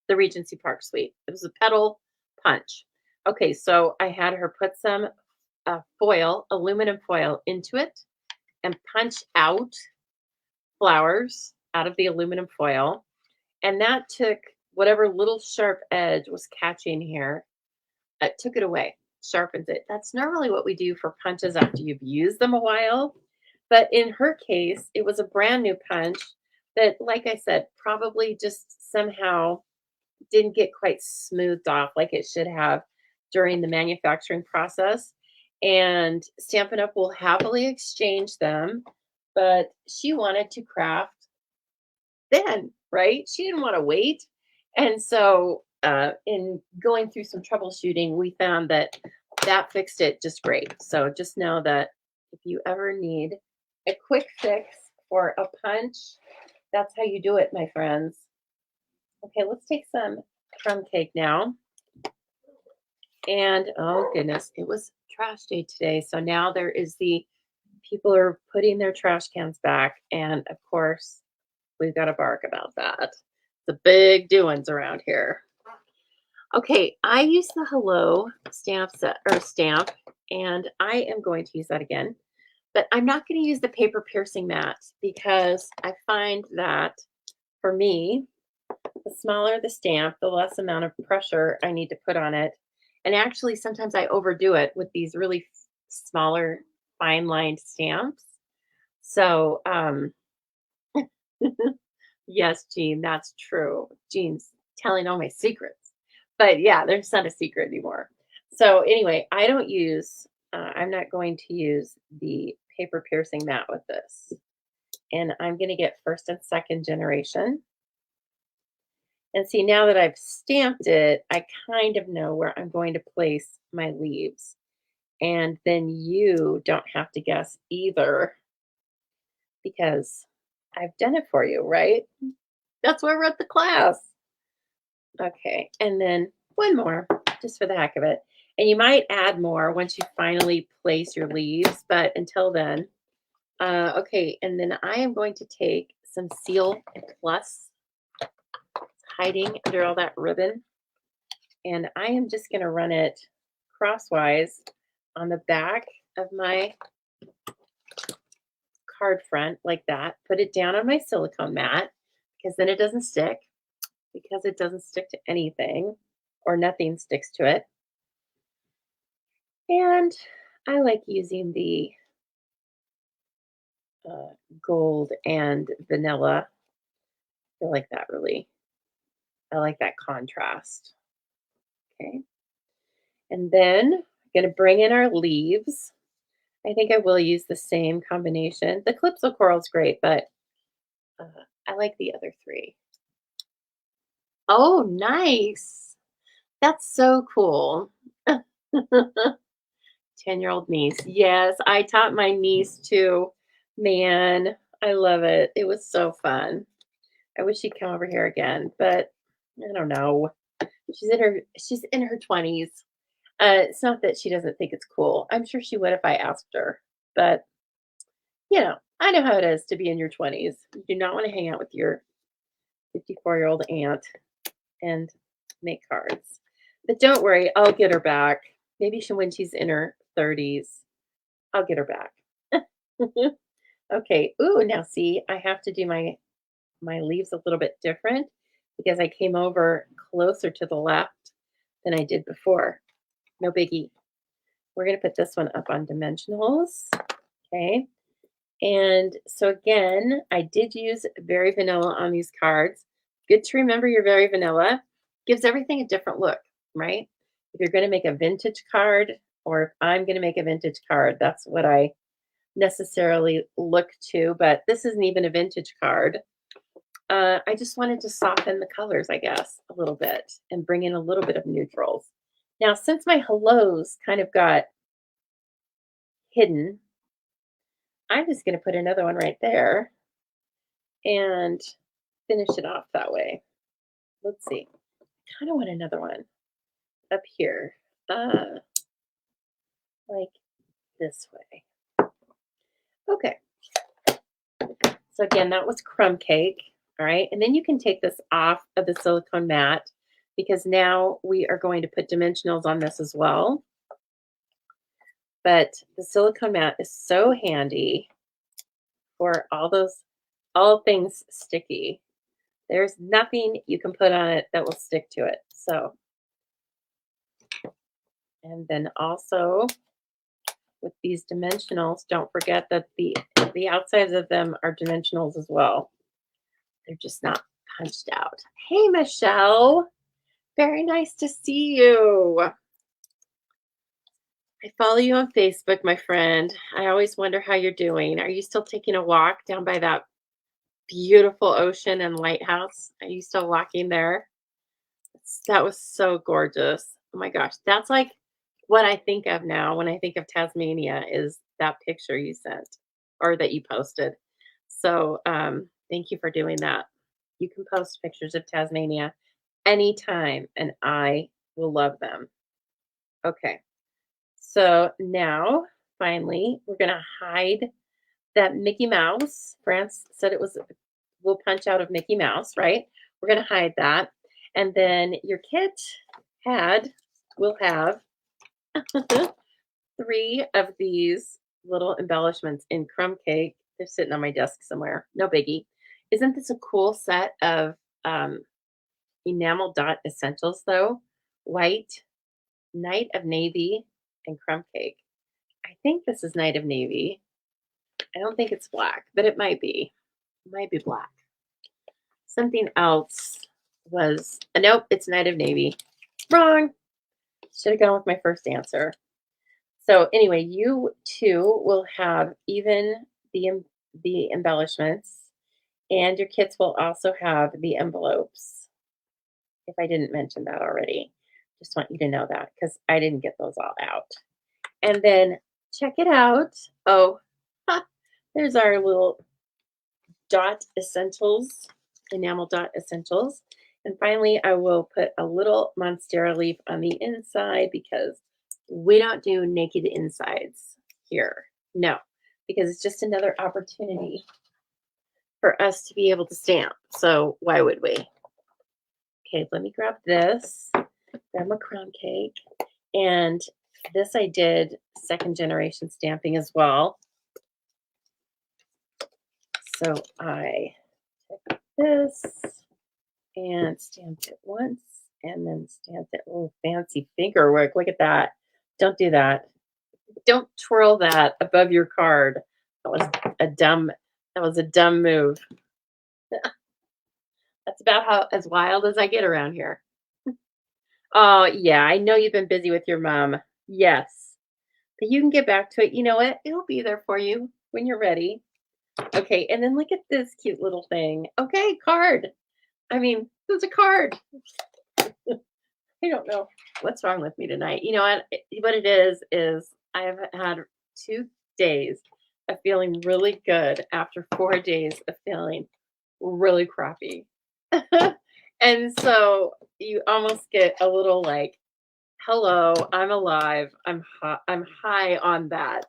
the Regency Park Suite. It was a petal punch. Okay, so I had her put some foil, aluminum foil into it and punch out flowers out of the aluminum foil. And that took whatever little sharp edge was catching here, it took it away, sharpens it. That's normally what we do for punches after you've used them a while. But in her case, it was a brand new punch that, like I said, probably just somehow didn't get quite smoothed off like it should have during the manufacturing process. And Stampin' Up! Will happily exchange them, but she wanted to craft then, right? She didn't want to wait. And so, in going through some troubleshooting, we found that that fixed it just great. So just know that if you ever need a quick fix for a punch, that's how you do it, my friends. Okay, let's take some crumb cake now. And oh goodness, it was trash day today. So now there is the people are putting their trash cans back. And of course, we've got to bark about that. The big doings around here. Okay, I use the Hello stamp set or stamp, and I am going to use that again. But I'm not going to use the paper piercing mat because I find that for me, the smaller the stamp, the less amount of pressure I need to put on it. And actually, sometimes I overdo it with these really smaller, fine lined stamps. So, yes, Jean, that's true. Jean's telling all my secrets. But yeah, there's not a secret anymore. So anyway, I'm not going to use the paper piercing mat with this. And I'm going to get first and second generation. And see, now that I've stamped it, I kind of know where I'm going to place my leaves. And then you don't have to guess either because I've done it for you, right? That's why we're at the class. Okay, and then one more, just for the heck of it. And you might add more once you finally place your leaves, but until then, okay, and then I am going to take some Seal Plus hiding under all that ribbon, and I am just going to run it crosswise on the back of my card front like that. Put it down on my silicone mat because then it doesn't stick. Because it doesn't stick to anything or nothing sticks to it. And I like using the gold and vanilla. I feel like that really, I like that contrast. Okay. And then I'm going to bring in our leaves. I think I will use the same combination. The Calypso Coral is great, but I like the other three. Oh, nice. That's so cool. 10-year-old niece. Yes, I taught my niece too. Man, I love it. It was so fun. I wish she'd come over here again, but I don't know. She's in her 20s. It's not that she doesn't think it's cool. I'm sure she would if I asked her. But I know how it is to be in your 20s. You do not want to hang out with your 54-year-old aunt and make cards. But don't worry, I'll get her back. Maybe when she's in her 30s, I'll get her back. Okay. Ooh, now see, I have to do my leaves a little bit different because I came over closer to the left than I did before. No biggie. We're going to put this one up on dimensionals. Okay. And so again, I did use Very Vanilla on these cards. Good to remember your Very Vanilla. Gives everything a different look, right? If you're going to make a vintage card or if I'm going to make a vintage card, that's what I necessarily look to. But this isn't even a vintage card. I just wanted to soften the colors, I guess, a little bit and bring in a little bit of neutrals. Now, since my hellos kind of got hidden, I'm just going to put another one right there and finish it off that way. Let's see. I kind of want another one up here, like this way. Okay. So again, that was crumb cake. All right. And then you can take this off of the silicone mat because now we are going to put dimensionals on this as well. But the silicone mat is so handy for all things sticky. There's nothing you can put on it that will stick to it. So, and then also with these dimensionals, don't forget that the outsides of them are dimensionals as well. They're just not punched out. Hey, Michelle. Very nice to see you. I follow you on Facebook, my friend. I always wonder how you're doing. Are you still taking a walk down by that beautiful ocean and lighthouse? Are you still walking there? That was so gorgeous. Oh my gosh. That's like what I think of now when I think of Tasmania is that picture you sent or that you posted. So thank you for doing that. You can post pictures of Tasmania anytime and I will love them. Okay. So now finally we're going to hide that Mickey Mouse. France said will punch out of Mickey Mouse, right? We're going to hide that. And then your kit will have 3 of these little embellishments in crumb cake. They're sitting on my desk somewhere. No biggie. Isn't this a cool set of enamel dot essentials though? White, Night of Navy, and crumb cake. I think this is Night of Navy. I don't think it's black, but it might be. It might be black. Something else was, nope, it's Night of Navy. Wrong. Should have gone with my first answer. So anyway, you too will have even the embellishments, and your kits will also have the envelopes. If I didn't mention that already, just want you to know that because I didn't get those all out. And then check it out. Oh, there's our little dot essentials, enamel dot essentials. And finally, I will put a little Monstera leaf on the inside because we don't do naked insides here. No, because it's just another opportunity for us to be able to stamp. So why would we? Okay, let me grab this, grab my crumb cake. And this I did 2nd generation stamping as well. So I took this and stamped it once and then stamped it. Oh, fancy finger work. Look at that. Don't do that. Don't twirl that above your card. That was a dumb move. That's about as wild as I get around here. Oh, yeah, I know you've been busy with your mom. Yes. But you can get back to it. You know what? It'll be there for you when you're ready. Okay, and then look at this cute little thing. Okay, card. I mean, it's a card. I don't know what's wrong with me tonight. You know what it is I have had 2 days of feeling really good after 4 days of feeling really crappy. And so you almost get a little like, hello, I'm alive. I'm high on that.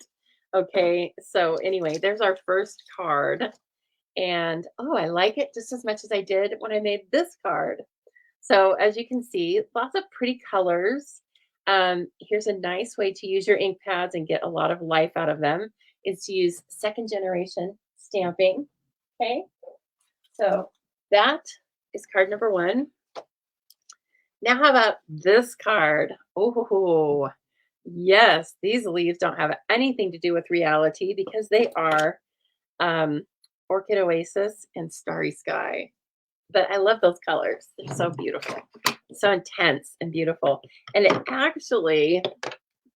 Okay. So anyway, there's our first card. And oh, I like it just as much as I did when I made this card. So as you can see, lots of pretty colors. Here's a nice way to use your ink pads and get a lot of life out of them is to use 2nd generation stamping. Okay. So that is card number 1. Now how about this card? Oh, yes, these leaves don't have anything to do with reality because they are Orchid Oasis and Starry Sky. But I love those colors. They're so beautiful, so intense and beautiful. And it actually,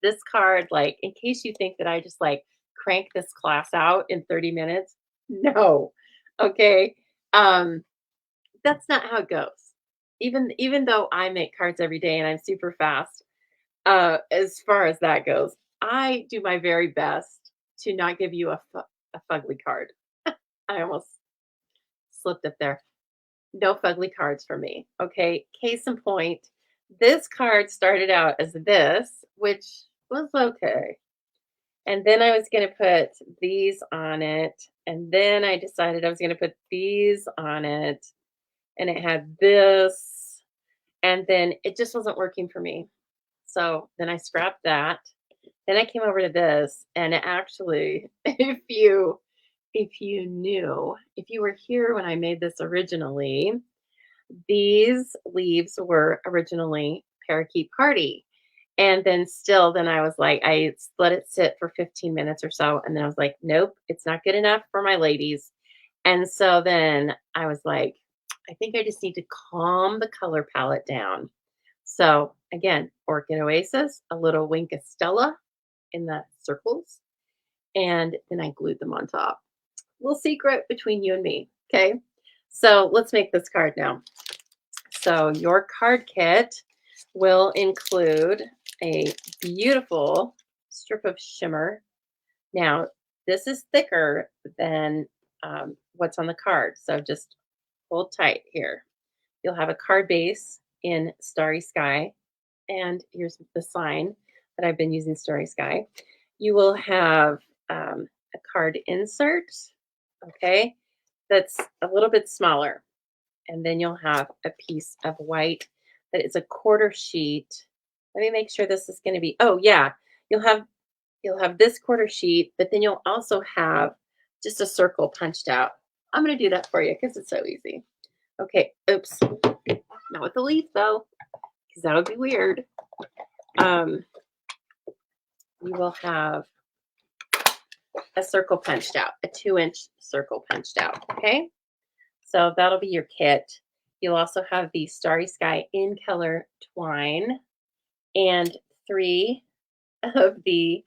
this card, like, in case you think that I just like crank this class out in 30 minutes, no. Okay. That's not how it goes. Even though I make cards every day and I'm super fast, as far as that goes, I do my very best to not give you a fugly card. I almost slipped up there. No fugly cards for me. Okay. Case in point, this card started out as this, which was okay. And then I was going to put these on it. And then I decided I was going to put these on it. And it had this. And then it just wasn't working for me. So then I scrapped that. Then I came over to this, and actually, if you knew, if you were here when I made this originally, these leaves were originally parakeet party. And then still, then I was like, I let it sit for 15 minutes or so. And then I was like, nope, it's not good enough for my ladies. And so then I was like, I think I just need to calm the color palette down. So again, Orchid Oasis, a little Wink of Stella in the circles, and then I glued them on top. Little secret between you and me. Okay. So let's make this card now. So your card kit will include a beautiful strip of shimmer. Now, this is thicker than what's on the card. So just hold tight here. You'll have a card base in Starry Sky. And here's the sign that I've been using, Starry Sky. You will have a card insert, okay, that's a little bit smaller. And then you'll have a piece of white that is a quarter sheet. Let me make sure this is going to be, oh yeah, you'll have this quarter sheet, but then you'll also have just a circle punched out. I'm going to do that for you because it's so easy. Okay, oops. Not with the leaf though, because that would be weird. You will have a circle punched out, a 2-inch circle punched out. Okay, so that'll be your kit. You'll also have the Starry Sky in color twine and 3 of the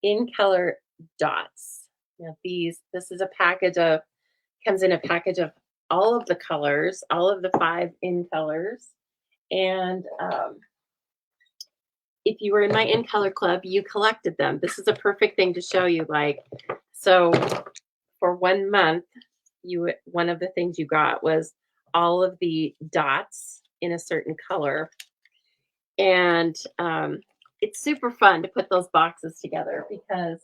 in color dots. Now this is a package of, comes in a package of all of the colors, all of the 5 in colors. And if you were in my in color club, you collected them. This is a perfect thing to show you. Like, so for 1 month, one of the things you got was all of the dots in a certain color. And it's super fun to put those boxes together because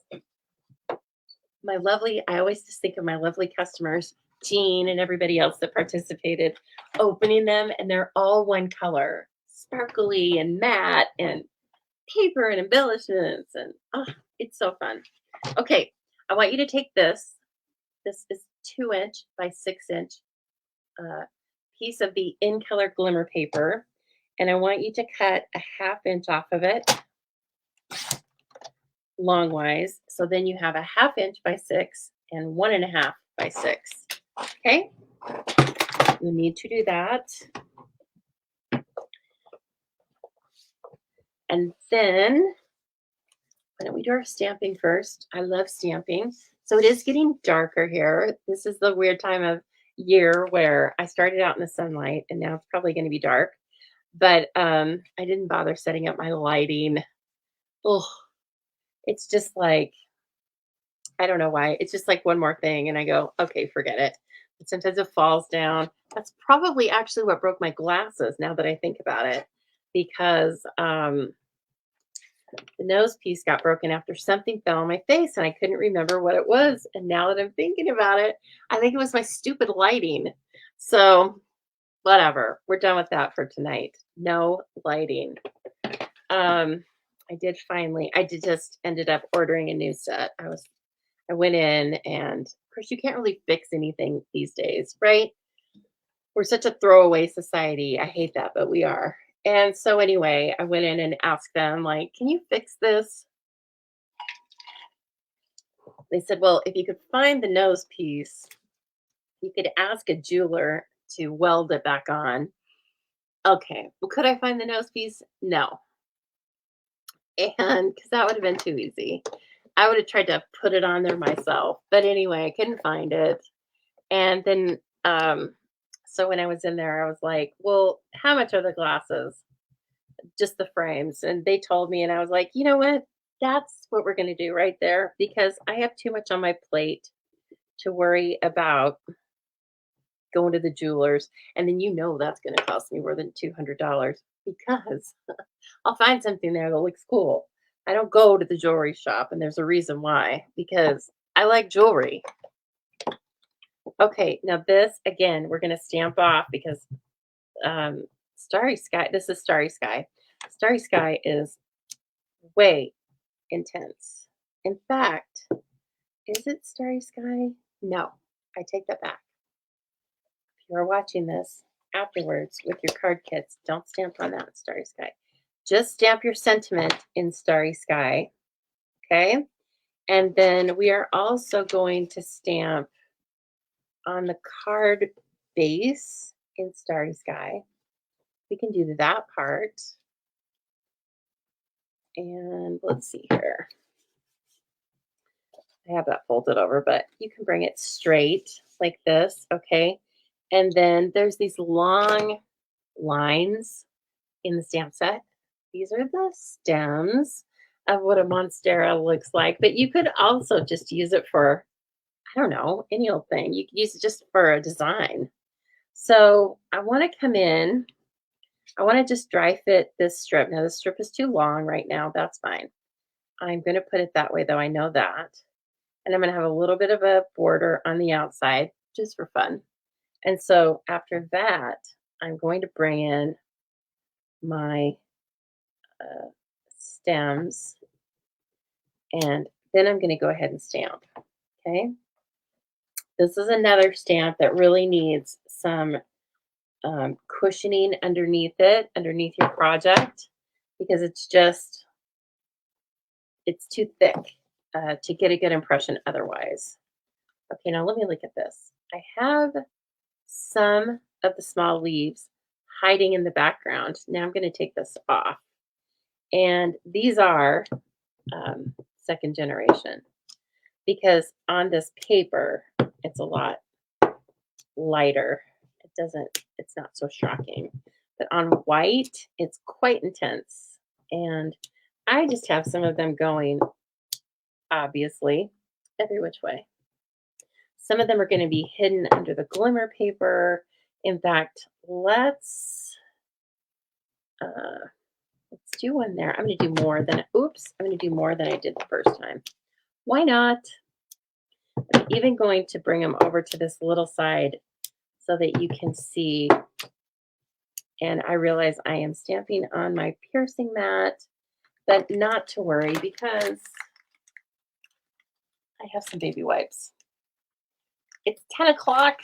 I always just think of my lovely customers, Jean and everybody else that participated, opening them, and they're all one color, sparkly and matte and paper and embellishments. And oh, it's so fun. Okay, I want you to take this. This is 2-inch by 6-inch piece of the in color glimmer paper. And I want you to cut a 1/2 inch off of it longwise. So then you have a 1/2 inch by 6 and 1.5 by 6. Okay. You need to do that. And then why don't we do our stamping first? I love stamping. So it is getting darker here. This is the weird time of year where I started out in the sunlight and now it's probably going to be dark. But I didn't bother setting up my lighting. Oh, it's just like, I don't know why. It's just like one more thing. And I go, okay, forget it. But sometimes it falls down. That's probably actually what broke my glasses now that I think about it. Because the nose piece got broken after something fell on my face and I couldn't remember what it was. And now that I'm thinking about it, I think it was my stupid lighting. So whatever, we're done with that for tonight. No lighting. I did just ended up ordering a new set. I went in, and of course you can't really fix anything these days, right? We're such a throwaway society. I hate that, but we are. And so anyway, I went in and asked them, like, can you fix this? They said, well, if you could find the nose piece, you could ask a jeweler to weld it back on. Okay, well, could I find the nose piece? No. And because that would have been too easy. I would have tried to put it on there myself. But anyway, I couldn't find it. And then, so when I was in there, I was like, well, how much are the glasses? Just the frames. And they told me, and I was like, you know what? That's what we're going to do right there because I have too much on my plate to worry about going to the jewelers. And then that's going to cost me more than $200 because I'll find something there that looks cool. I don't go to the jewelry shop, and there's a reason why, because I like jewelry. Okay, now this, again, we're going to stamp off because Starry Sky, this is Starry Sky. Starry Sky is way intense. In fact, is it Starry Sky? No, I take that back. If you are watching this afterwards with your card kits, don't stamp on that Starry Sky. Just stamp your sentiment in Starry Sky, okay? And then we are also going to stamp on the card base in Starry Sky. We can do that part. And let's see here. I have that folded over, but you can bring it straight like this, okay? And then there's these long lines in the stamp set. These are the stems of what a monstera looks like, but you could also just use it for, I don't know, any old thing. You could use it just for a design. So I want to come in, I want to just dry fit this strip. Now, the strip is too long right now. That's fine. I'm going to put it that way, though. I know that. And I'm going to have a little bit of a border on the outside just for fun. And so after that, I'm going to bring in my stems, and then I'm going to go ahead and stamp. Okay. This is another stamp that really needs some cushioning underneath it, underneath your project, because it's too thick to get a good impression otherwise. Okay, now let me look at this. I have some of the small leaves hiding in the background. Now I'm going to take this off. And these are second generation, because on this paper, it's a lot lighter. It's not so shocking. But on white, it's quite intense. And I just have some of them going, obviously, every which way. Some of them are going to be hidden under the glimmer paper. In fact, let's do one there. I'm going to do more than, I'm going to do more than I did the first time. Why not? I'm even going to bring them over to this little side so that you can see. And I realize I am stamping on my piercing mat, but not to worry because I have some baby wipes. It's 10 o'clock.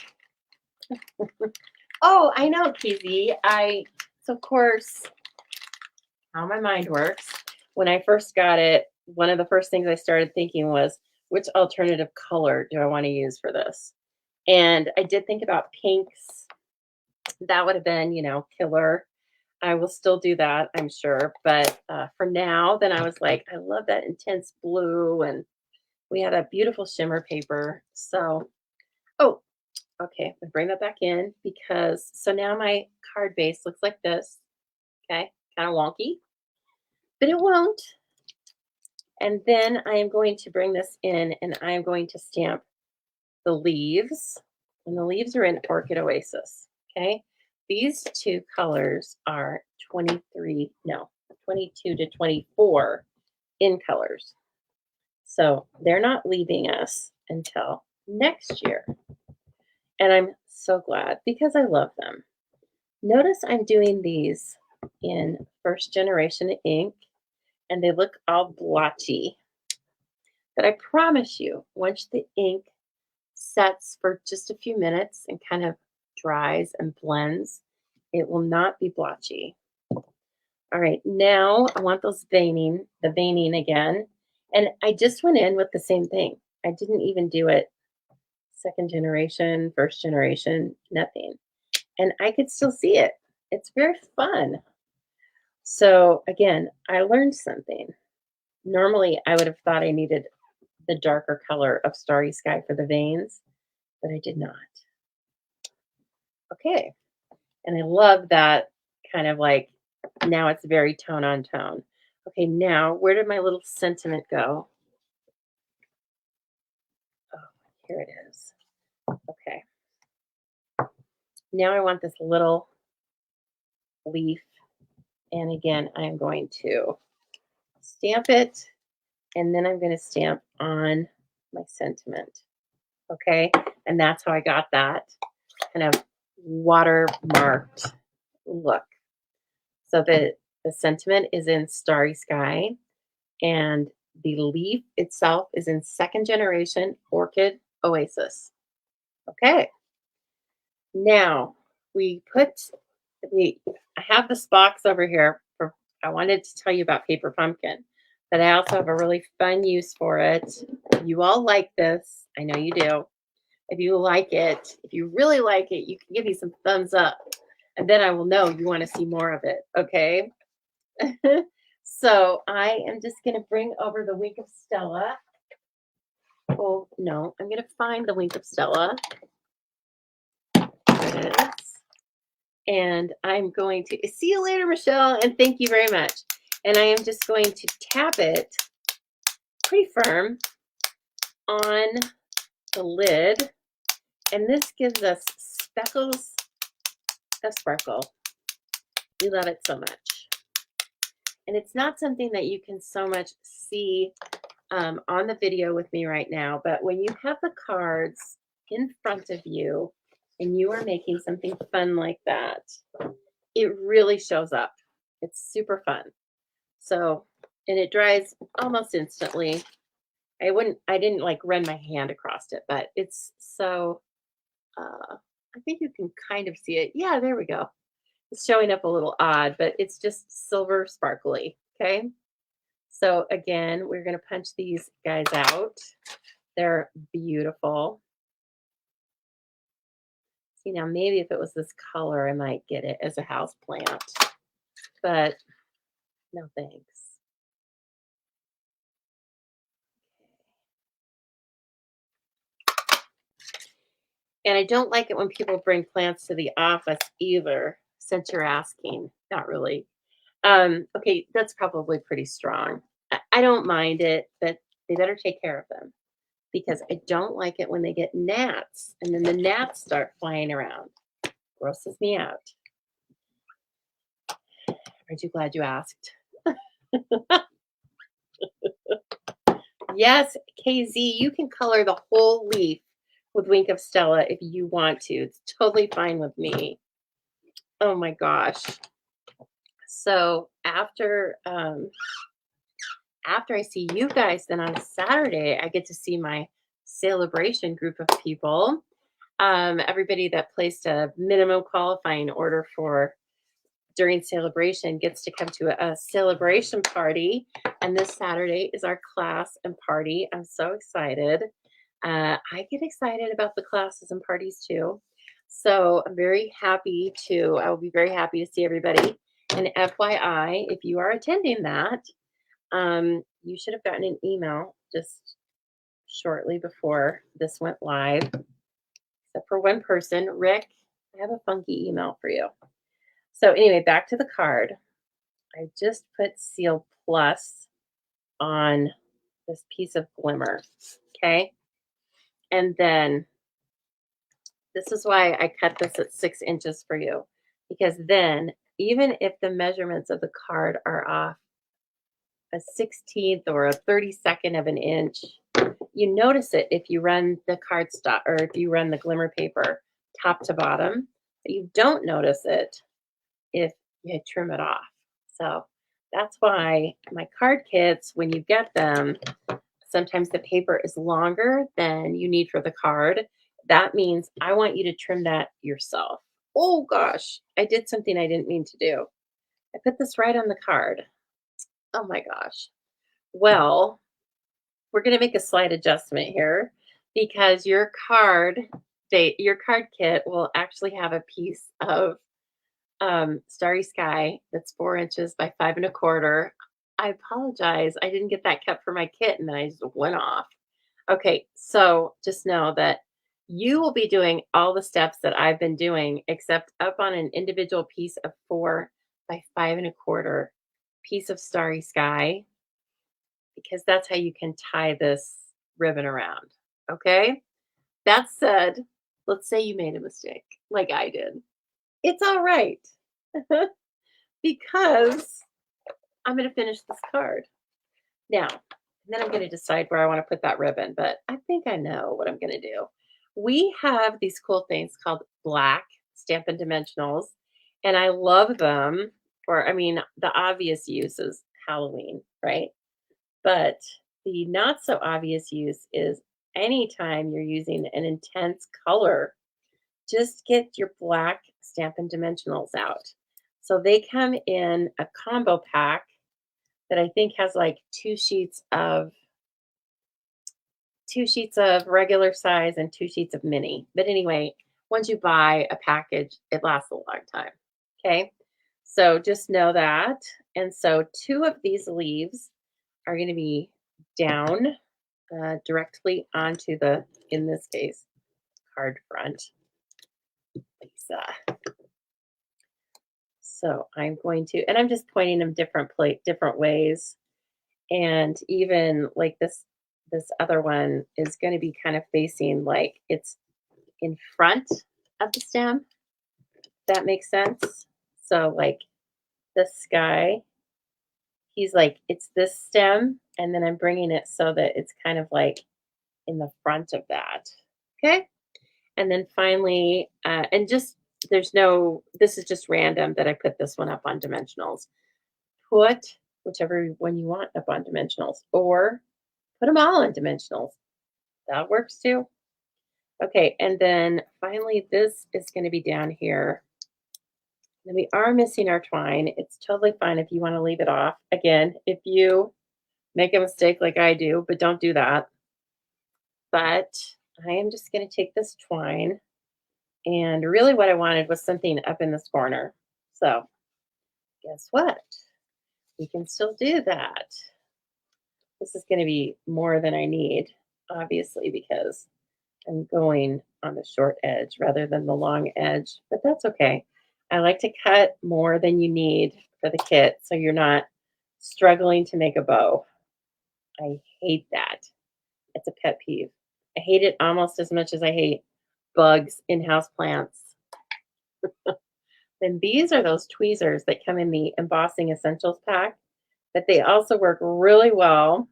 Oh, I know, PZ. So of course, how my mind works. When I first got it, one of the first things I started thinking was, which alternative color do I want to use for this? And I did think about pinks. That would have been, killer. I will still do that, I'm sure. But for now, then I was like, I love that intense blue. And we had a beautiful shimmer paper. So, oh, okay. I'll bring that back in because, so now my card base looks like this. Okay. Kind of wonky, but it won't. And then I am going to bring this in and I am going to stamp the leaves. And the leaves are in Orchid Oasis. Okay. These two colors are 22 to 24 in colors. So they're not leaving us until next year. And I'm so glad because I love them. Notice I'm doing these in first generation ink and they look all blotchy. But I promise you, once the ink sets for just a few minutes and kind of dries and blends, it will not be blotchy. All right, now I want the veining again. And I just went in with the same thing. I didn't even do it second generation, first generation, nothing. And I could still see it. It's very fun. So again, I learned something. Normally, I would have thought I needed the darker color of Starry Sky for the veins, but I did not. Okay. And I love that kind of like, now it's very tone on tone. Okay, now where did my little sentiment go? Oh, here it is. Okay. Now I want this little leaf. And again, I'm going to stamp it. And then I'm going to stamp on my sentiment. Okay. And that's how I got that kind of watermarked look. So the sentiment is in Starry Sky, and the leaf itself is in second generation Orchid Oasis. Okay. Now we put the I have this box over here for I wanted to tell you about paper pumpkin, but I also have a really fun use for it. You all like this. I know you do. If you like it, if you really like it, you can give me some thumbs up, and then I will know you want to see more of it. Okay. So I am just going to bring over the Wink of Stella. Oh, no, I'm going to find the Wink of Stella. There it is. And I'm going to see you later, Michelle, and thank you very much. And I am just going to tap it pretty firm on the lid. And this gives us speckles of sparkle. We love it so much. And it's not something that you can so much see on the video with me right now, but when you have the cards in front of you and you are making something fun like that, it really shows up. It's super fun. So, and it dries almost instantly. I didn't like run my hand across it, but it's so, I think you can kind of see it. Yeah, there we go. It's showing up a little odd, but it's just silver sparkly. Okay. So again, we're going to punch these guys out. They're beautiful. See, now maybe if it was this color, I might get it as a house plant, but no thanks. And I don't like it when people bring plants to the office either, since you're asking. Not really. Okay, that's probably pretty strong. I don't mind it, but they better take care of them because I don't like it when they get gnats and then the gnats start flying around. Grosses me out. Aren't you glad you asked? Yes, KZ, you can color the whole leaf with Wink of Stella if you want to. It's totally fine with me. Oh my gosh. So after I see you guys, then on Saturday, I get to see my celebration group of people. Everybody that placed a minimum qualifying order for during celebration gets to come to a celebration party. And this Saturday is our class and party. I'm so excited. I get excited about the classes and parties too. So I'm very happy I will be very happy to see everybody. And FYI, if you are attending that, you should have gotten an email just shortly before this went live, except for one person. Rick, I have a funky email for you. So anyway, back to the card. I just put Seal Plus on this piece of glimmer, okay? And then this is why I cut this at 6 inches for you, because then even if the measurements of the card are off a 16th or a 32nd of an inch, you notice it if you run the cardstock or if you run the glimmer paper top to bottom, but you don't notice it if you trim it off. So that's why my card kits, when you get them, sometimes the paper is longer than you need for the card. That means I want you to trim that yourself. Oh gosh, I did something I didn't mean to do. I put this right on the card. Oh my gosh. Well, we're going to make a slight adjustment here because your card kit will actually have a piece of Starry Sky that's 4 inches by 5 1/4. I apologize. I didn't get that cut for my kit and then I just went off. Okay, so just know that you will be doing all the steps that I've been doing, except up on an individual piece of 4 by 5 1/4 piece of Starry Sky, because that's how you can tie this ribbon around. Okay. That said, let's say you made a mistake like I did. It's all right because I'm going to finish this card now. And then I'm going to decide where I want to put that ribbon, but I think I know what I'm going to do. We have these cool things called black Stampin' Dimensionals, and I love them. for, I mean, the obvious use is Halloween, right? But the not so obvious use is anytime you're using an intense color, just get your black Stampin' Dimensionals out. So they come in a combo pack that I think has like two sheets of regular size and 2 sheets of mini. But anyway, once you buy a package, it lasts a long time. Okay. So just know that. And so 2 of these leaves are going to be down directly onto the, in this case, card front. Lisa. So I'm going to, and I'm just pointing them different ways. And even like this other one is going to be kind of facing like it's in front of the stem. If that makes sense. So like this guy, he's like, it's this stem, and then I'm bringing it so that it's kind of like in the front of that. Okay. And then finally, and just there's no, this is just random that I put this one up on dimensionals. Put whichever one you want up on dimensionals, or put them all on dimensionals. That works too. Okay, and then finally, this is going to be down here. And we are missing our twine. It's totally fine if you want to leave it off. Again, if you make a mistake like I do, but don't do that. But I am just going to take this twine, and really what I wanted was something up in this corner. So guess what? We can still do that. This is going to be more than I need, obviously, because I'm going on the short edge rather than the long edge, but that's okay. I like to cut more than you need for the kit so you're not struggling to make a bow. I hate that. It's a pet peeve. I hate it almost as much as I hate bugs in house plants. Then these are those tweezers that come in the Embossing Essentials pack, but they also work really well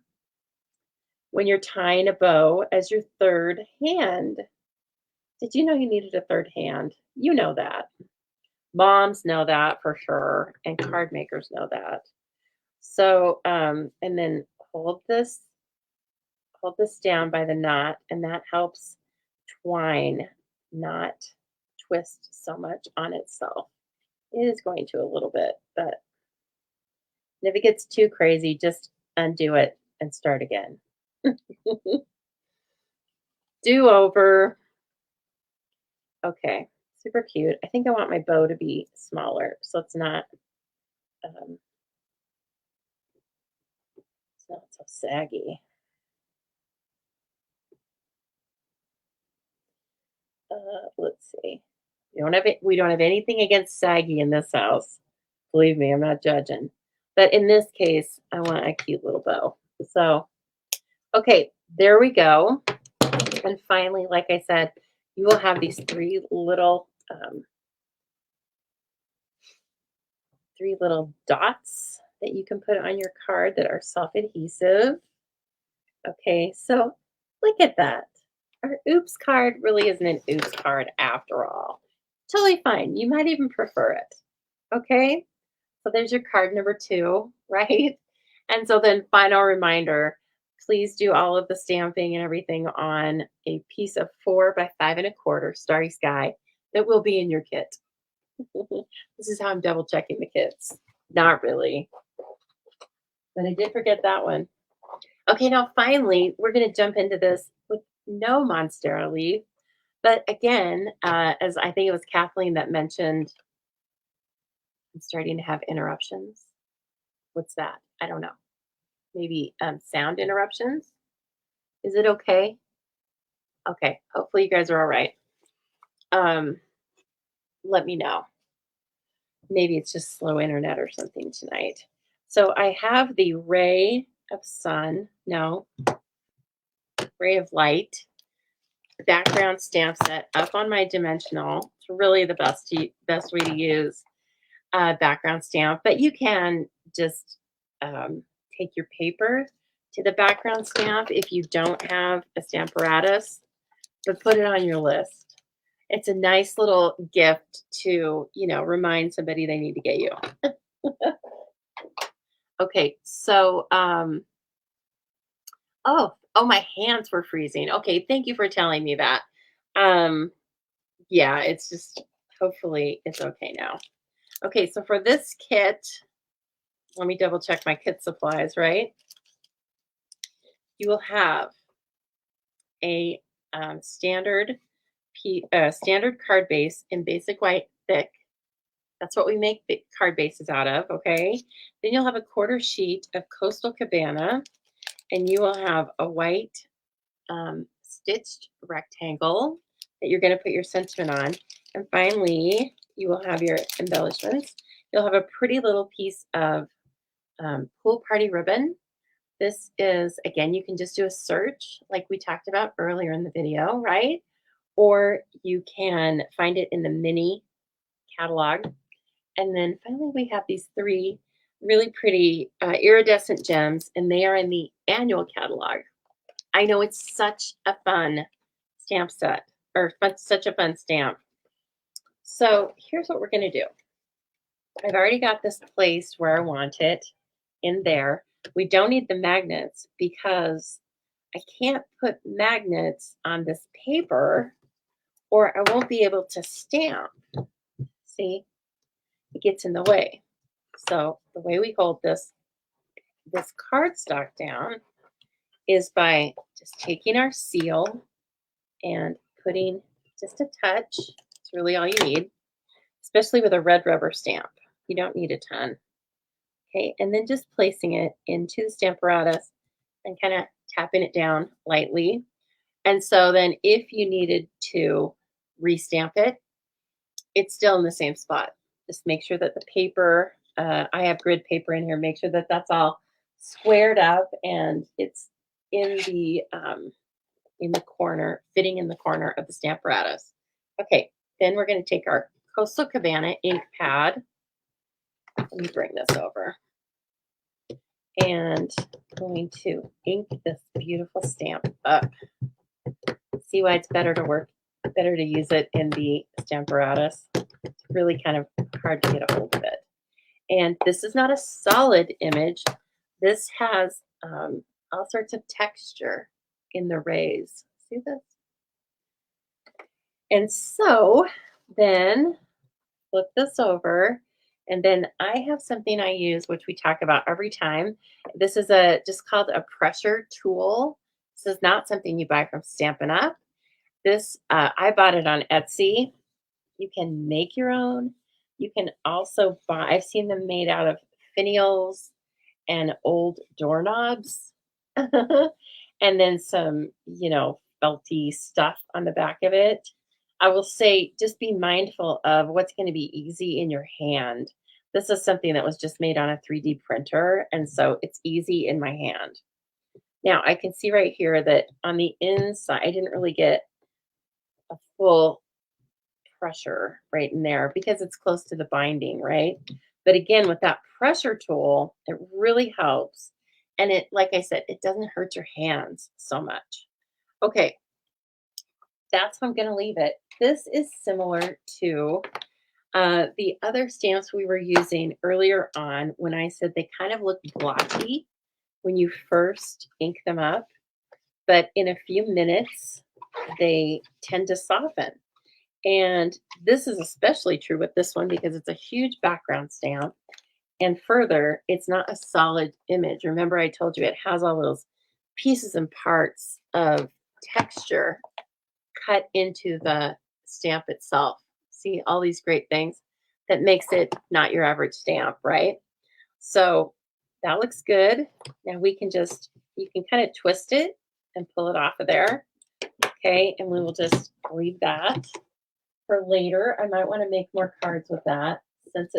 when you're tying a bow as your third hand. Did you know you needed a third hand? You know that. Moms know that for sure, and card makers know that. So, and then hold this down by the knot, and that helps twine not twist so much on itself. It is going to a little bit, but if it gets too crazy, just undo it and start again. Do over. Okay, super cute. I think I want my bow to be smaller, so it's not so saggy. Let's see. We don't have anything against saggy in this house. Believe me, I'm not judging. But in this case, I want a cute little bow. So, okay, there we go. And finally, like I said, you will have these three little dots that you can put on your card that are self-adhesive. Okay, so look at that. Our oops card really isn't an oops card after all. Totally fine. You might even prefer it. Okay, so there's your card number 2, right? And so then final reminder, please do all of the stamping and everything on a piece of 4 by 5 1/4 Starry Sky that will be in your kit. This is how I'm double checking the kits. Not really. But I did forget that one. Okay, now finally, we're going to jump into this with no Monstera leaf. But again, as I think it was Kathleen that mentioned, I'm starting to have interruptions. What's that? I don't know. Maybe sound interruptions? Is it okay? Okay, hopefully you guys are all right. Let me know. Maybe it's just slow internet or something tonight. So I have the Ray of Light background stamp set up on my dimensional. It's really the best way to use background stamp, but you can just take your paper to the background stamp if you don't have a Stamparatus, but put it on your list. It's a nice little gift to, remind somebody they need to get you. Okay, so oh, my hands were freezing. Okay, thank you for telling me that. Um, yeah, it's just hopefully it's okay now. Okay, so for this kit, let me double check my kit supplies, right? You will have a standard card base in basic white thick. That's what we make the card bases out of, okay? Then you'll have a quarter sheet of Coastal Cabana, and you will have a white stitched rectangle that you're going to put your sentiment on. And finally, you will have your embellishments. You'll have a pretty little piece of pool party ribbon. This is, again, you can just do a search like we talked about earlier in the video, right? Or you can find it in the mini catalog. And then finally, we have these three really pretty iridescent gems, and they are in the annual catalog. I know it's such a fun stamp set, or such a fun stamp. So here's what we're going to do. I've already got this placed where I want it in there. We don't need the magnets because I can't put magnets on this paper or I won't be able to stamp. See, it gets in the way. So the way we hold this cardstock down is by just taking our seal and putting just a touch. It's really all you need, especially with a red rubber stamp. You don't need a ton. Okay, and then just placing it into the Stamparatus and kind of tapping it down lightly. And so then if you needed to restamp it, it's still in the same spot. Just make sure that the paper, I have grid paper in here, make sure that that's all squared up and it's in the corner, fitting in the corner of the Stamparatus. Okay, then we're going to take our Coastal Cabana ink pad. Let me bring this over. And I'm going to ink this beautiful stamp up. See why it's better to use it in the Stamparatus. It's really kind of hard to get a hold of it. And this is not a solid image. This has all sorts of texture in the rays. See this? And so then flip this over. And then I have something I use, which we talk about every time. This is just called a pressure tool. This is not something you buy from Stampin' Up. This, I bought it on Etsy. You can make your own. You can also buy, I've seen them made out of finials and old doorknobs. And then some, felty stuff on the back of it. I will say just be mindful of what's going to be easy in your hand. This is something that was just made on a 3D printer, and so it's easy in my hand. Now, I can see right here that on the inside, I didn't really get a full pressure right in there because it's close to the binding, right? But again, with that pressure tool, it really helps. And it, like I said, it doesn't hurt your hands so much. Okay, that's how I'm going to leave it. This is similar to the other stamps we were using earlier on when I said they kind of look blotchy when you first ink them up, but in a few minutes, they tend to soften. And this is especially true with this one because it's a huge background stamp. And further, it's not a solid image. Remember, I told you it has all those pieces and parts of texture cut into the stamp itself. See all these great things that makes it not your average stamp, right? So that looks good. Now we can you can kind of twist it and pull it off of there. Okay, and we will just leave that for later. I might want to make more cards with that since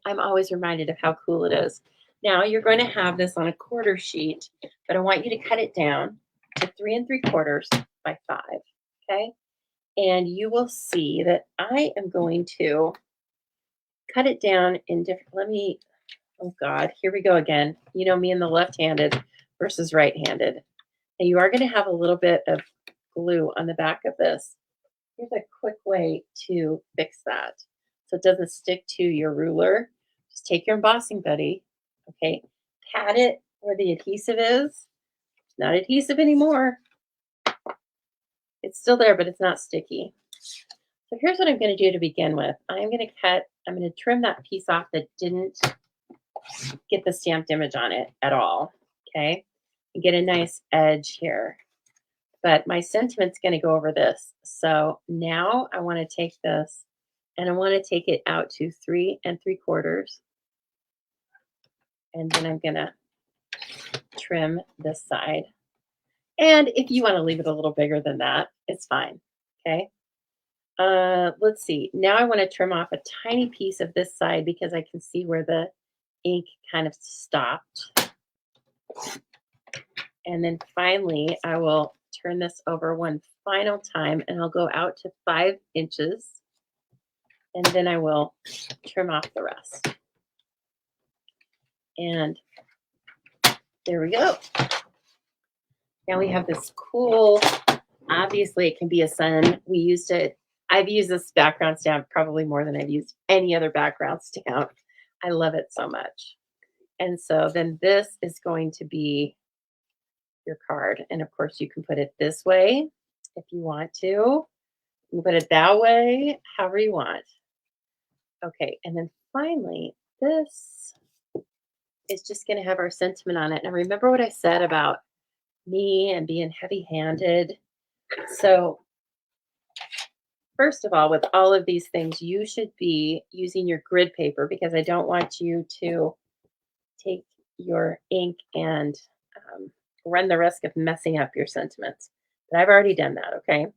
I'm always reminded of how cool it is. Now you're going to have this on a quarter sheet, but I want you to cut it down to 3 3/4 by 5. Okay, and you will see that I am going to cut it down in different. Oh God, here we go again. You know me and the left-handed versus right-handed. And you are going to have a little bit of glue on the back of this. Here's a quick way to fix that so it doesn't stick to your ruler. Just take your embossing buddy, okay, pat it where the adhesive is. It's not adhesive anymore. It's still there, but it's not sticky. So here's what I'm going to do to begin with. I'm going to trim that piece off that didn't get the stamped image on it at all, okay? And get a nice edge here. But my sentiment's going to go over this. So now I want to take this and I want to take it out to 3 3/4. And then I'm going to trim this side. And if you want to leave it a little bigger than that, it's fine, okay? Let's see. Now I want to trim off a tiny piece of this side because I can see where the ink kind of stopped. And then finally, I will turn this over one final time and I'll go out to 5 inches. And then I will trim off the rest. And there we go. Now we have this cool, obviously it can be a sun. I've used this background stamp probably more than I've used any other background stamp. I love it so much. And so then this is going to be your card. And of course you can put it this way if you want to. You can put it that way, however you want. Okay, and then finally, this is just going to have our sentiment on it. And remember what I said about me and being heavy-handed. So first of all, with all of these things, you should be using your grid paper because I don't want you to take your ink and run the risk of messing up your sentiments. But I've already done that, okay?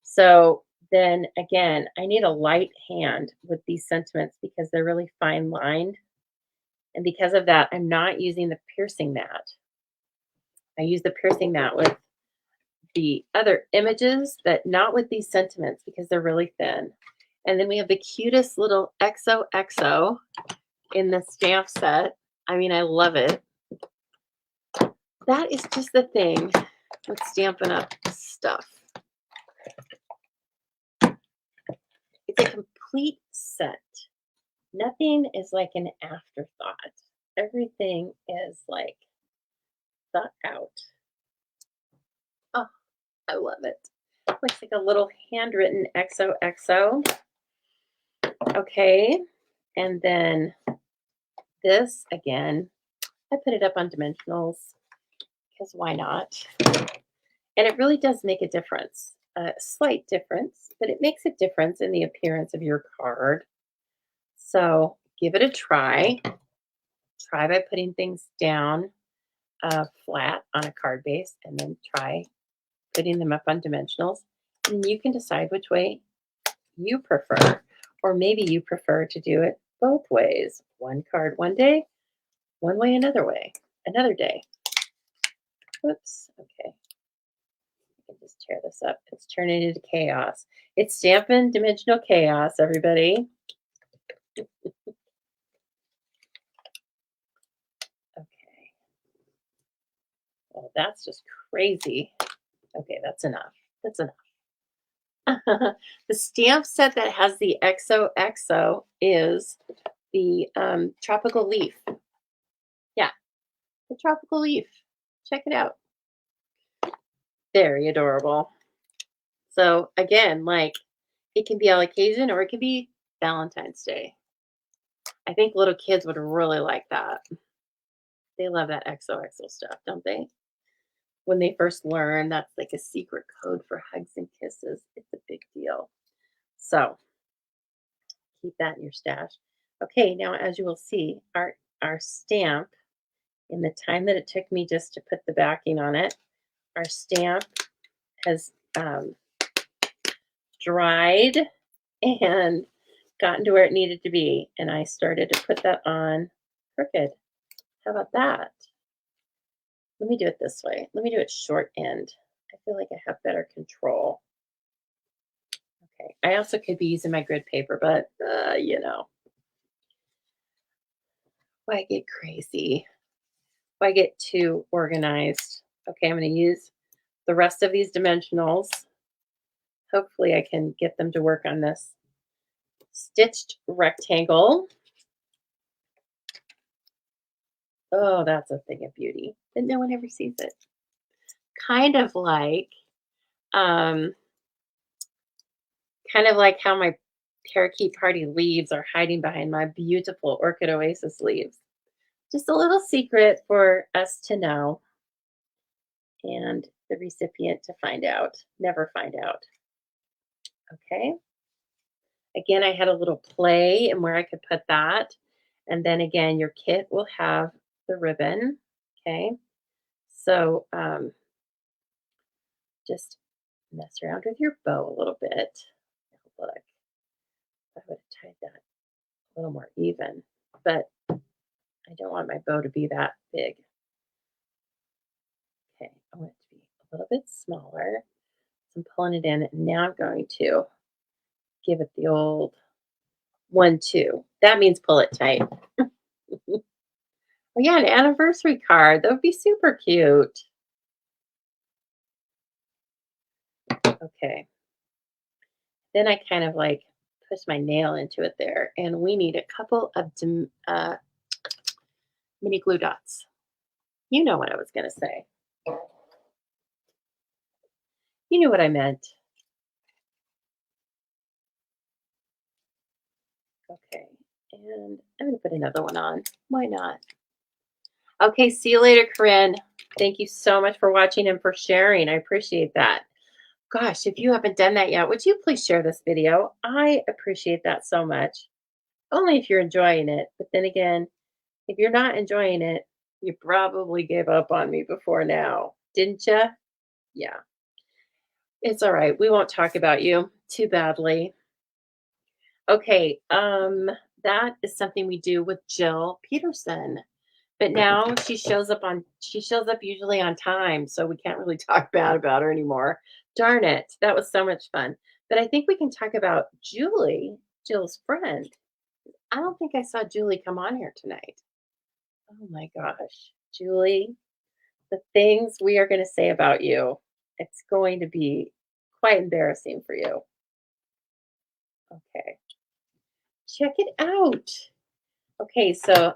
So then again, I need a light hand with these sentiments because they're really fine lined. And because of that, I'm not using the piercing mat. I use the piercing mat with the other images, but not with these sentiments because they're really thin. And then we have the cutest little XOXO in the stamp set. I mean, I love it. That is just the thing with Stampin' Up! Stuff. It's a complete set. Nothing is like an afterthought. Everything is like thought out. Oh, I love it. Looks like a little handwritten XOXO. Okay, and then this again, I put it up on dimensionals because why not? And it really does make a difference, a slight difference, but it makes a difference in the appearance of your card. So give it a try. Try by putting things down flat on a card base and then try putting them up on dimensionals. And you can decide which way you prefer. Or maybe you prefer to do it both ways. One card one day, one way another day. Whoops, okay. I can just tear this up. It's turning into chaos. It's Stampin' Dimensional Chaos, everybody. Okay. Well, that's just crazy. Okay, that's enough. That's enough. The stamp set that has the XOXO is the tropical leaf. Yeah, the tropical leaf. Check it out. Very adorable. So again, like it can be on occasion or it can be Valentine's Day. I think little kids would really like that. They love that XOXO stuff, don't they? When they first learn, that's like a secret code for hugs and kisses. It's a big deal. So keep that in your stash. Okay, now as you will see, our stamp, in the time that it took me just to put the backing on it, our stamp has dried and gotten to where it needed to be. And I started to put that on crooked. How about that? Let me do it this way. Let me do it short end. I feel like I have better control. Okay, I also could be using my grid paper, but you know, why get crazy? Why get too organized? Okay, I'm going to use the rest of these dimensionals. Hopefully I can get them to work on this stitched rectangle. Oh, that's a thing of beauty, but no one ever sees it. Kind of like, um, kind of like how my parakeet party leaves are hiding behind my beautiful Orchid Oasis leaves. Just a little secret for us to know and the recipient to find out, never find out. Okay. Again, I had a little play and where I could put that. And then again, your kit will have the ribbon. Okay. So just mess around with your bow a little bit. Look, I would have tied that a little more even, but I don't want my bow to be that big. Okay, I want it to be a little bit smaller. So I'm pulling it in, and now I'm going to give it the old 1, 2. That means pull it tight. Oh, yeah, an anniversary card. That would be super cute. Okay. Then I kind of like push my nail into it there, and we need a couple of mini glue dots. You know what I was going to say. You knew what I meant. Okay. And I'm going to put another one on. Why not? Okay. See you later, Corinne. Thank you so much for watching and for sharing. I appreciate that. Gosh, if you haven't done that yet, would you please share this video? I appreciate that so much. Only if you're enjoying it. But then again, if you're not enjoying it, you probably gave up on me before now, didn't you? Yeah, it's all right. We won't talk about you too badly. Okay, that is something we do with Jill Peterson. But now she shows up usually on time, so we can't really talk bad about her anymore. Darn it. That was so much fun. But I think we can talk about Julie, Jill's friend. I don't think I saw Julie come on here tonight. Oh my gosh. Julie, the things we are going to say about you, it's going to be quite embarrassing for you. Okay. Check it out. Okay, so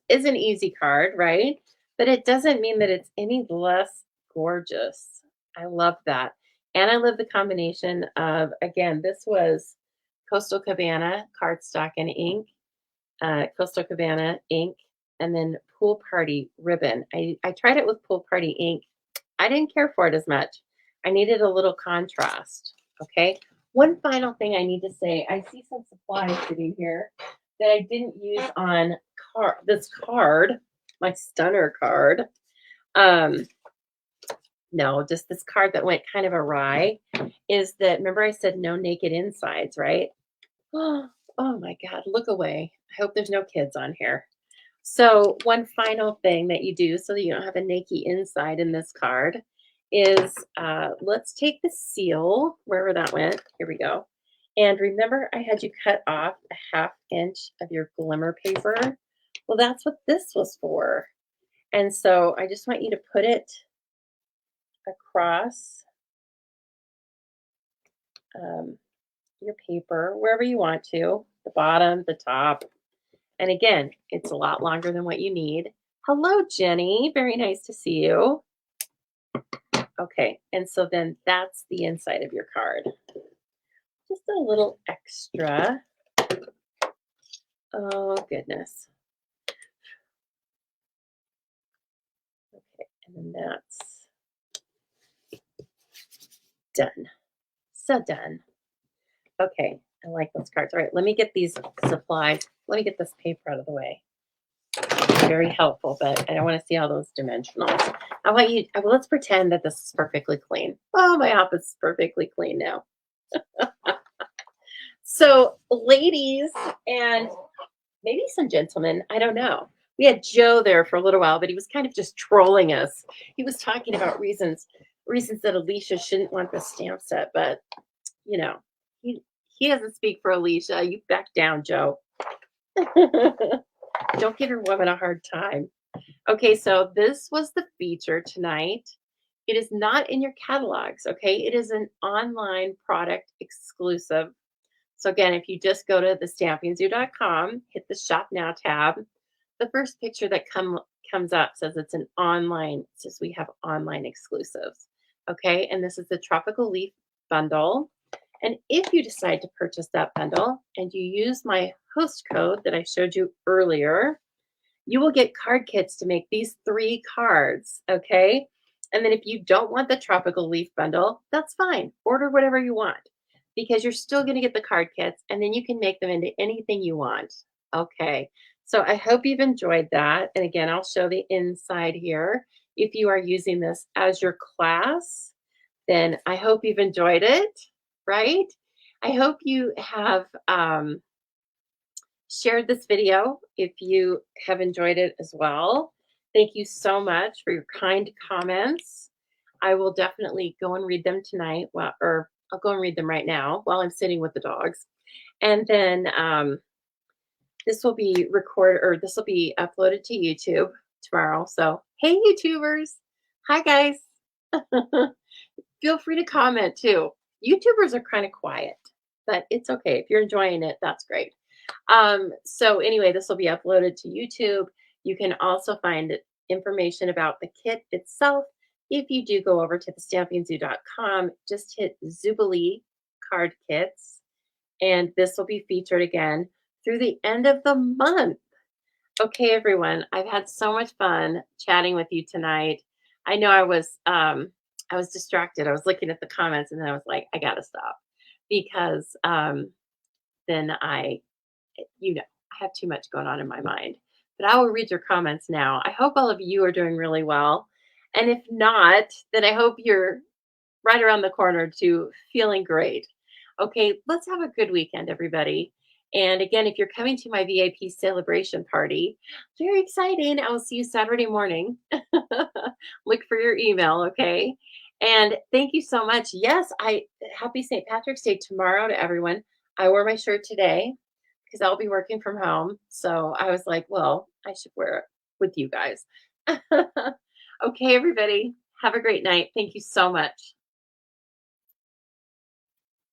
is an easy card, right? But it doesn't mean that it's any less gorgeous. I love that. And I love the combination of, again, this was Coastal Cabana cardstock and ink, Coastal Cabana ink, and then Pool Party ribbon. I tried it with Pool Party ink. I didn't care for it as much. I needed a little contrast. Okay. One final thing I need to say, I see some supplies sitting here that I didn't use on this card, my stunner card. No, just this card that went kind of awry is that, remember I said no naked insides, right? Oh my God, look away. I hope there's no kids on here. So one final thing that you do so that you don't have a naked inside in this card is let's take the seal, wherever that went. Here we go. And remember I had you cut off a 1/2 inch of your glimmer paper? Well, that's what this was for. And so I just want you to put it across your paper, wherever you want to, the bottom, the top. And again, it's a lot longer than what you need. Hello, Jenny. Very nice to see you. Okay, and so then that's the inside of your card. Just a little extra. Oh, goodness. Okay, and then that's done. So done. Okay, I like those cards. All right, let me get these supplies. Let me get this paper out of the way. Very helpful, but I don't want to see all those dimensionals. I want you, well, let's pretend that this is perfectly clean. Oh, my office is perfectly clean now. So, ladies and maybe some gentlemen, I don't know. We had Joe there for a little while, but he was kind of just trolling us. He was talking about reasons that Alicia shouldn't want the stamp set, but you know, he doesn't speak for Alicia. You back down, Joe. Don't give your woman a hard time. Okay, so this was the feature tonight. It is not in your catalogs, okay? It is an online product exclusive. So again, if you just go to thestampingsoo.com, hit the Shop Now tab, the first picture that comes up, says it's an online, it says we have online exclusives. Okay. And this is the Tropical Leaf bundle. And if you decide to purchase that bundle and you use my host code that I showed you earlier, you will get card kits to make these 3 cards. Okay. And then if you don't want the Tropical Leaf bundle, that's fine. Order whatever you want because you're still going to get the card kits and then you can make them into anything you want. Okay. So I hope you've enjoyed that. And again, I'll show the inside here. If you are using this as your class, then I hope you've enjoyed it, right? I hope you have shared this video if you have enjoyed it as well. Thank you so much for your kind comments. I will definitely go and read them tonight, well, or I'll go and read them right now while I'm sitting with the dogs. And then this will be recorded or this will be uploaded to YouTube tomorrow. So, hey, YouTubers. Hi, guys. Feel free to comment too. YouTubers are kind of quiet, but it's okay. If you're enjoying it, that's great. So anyway, this will be uploaded to YouTube. You can also find information about the kit itself. If you do go over to thestampingzoo.com, just hit Zubilee card kits, and this will be featured again through the end of the month. Okay, everyone, I've had so much fun chatting with you tonight. I know I was distracted. I was looking at the comments and then I was like, I gotta stop because then I have too much going on in my mind. But I will read your comments now. I hope all of you are doing really well. And if not, then I hope you're right around the corner to feeling great. Okay, let's have a good weekend, everybody. And again, if you're coming to my VIP celebration party, very exciting. I will see you Saturday morning. Look for your email, okay? And thank you so much. Yes, happy St. Patrick's Day tomorrow to everyone. I wore my shirt today because I'll be working from home. So I was like, well, I should wear it with you guys. Okay, everybody, have a great night. Thank you so much.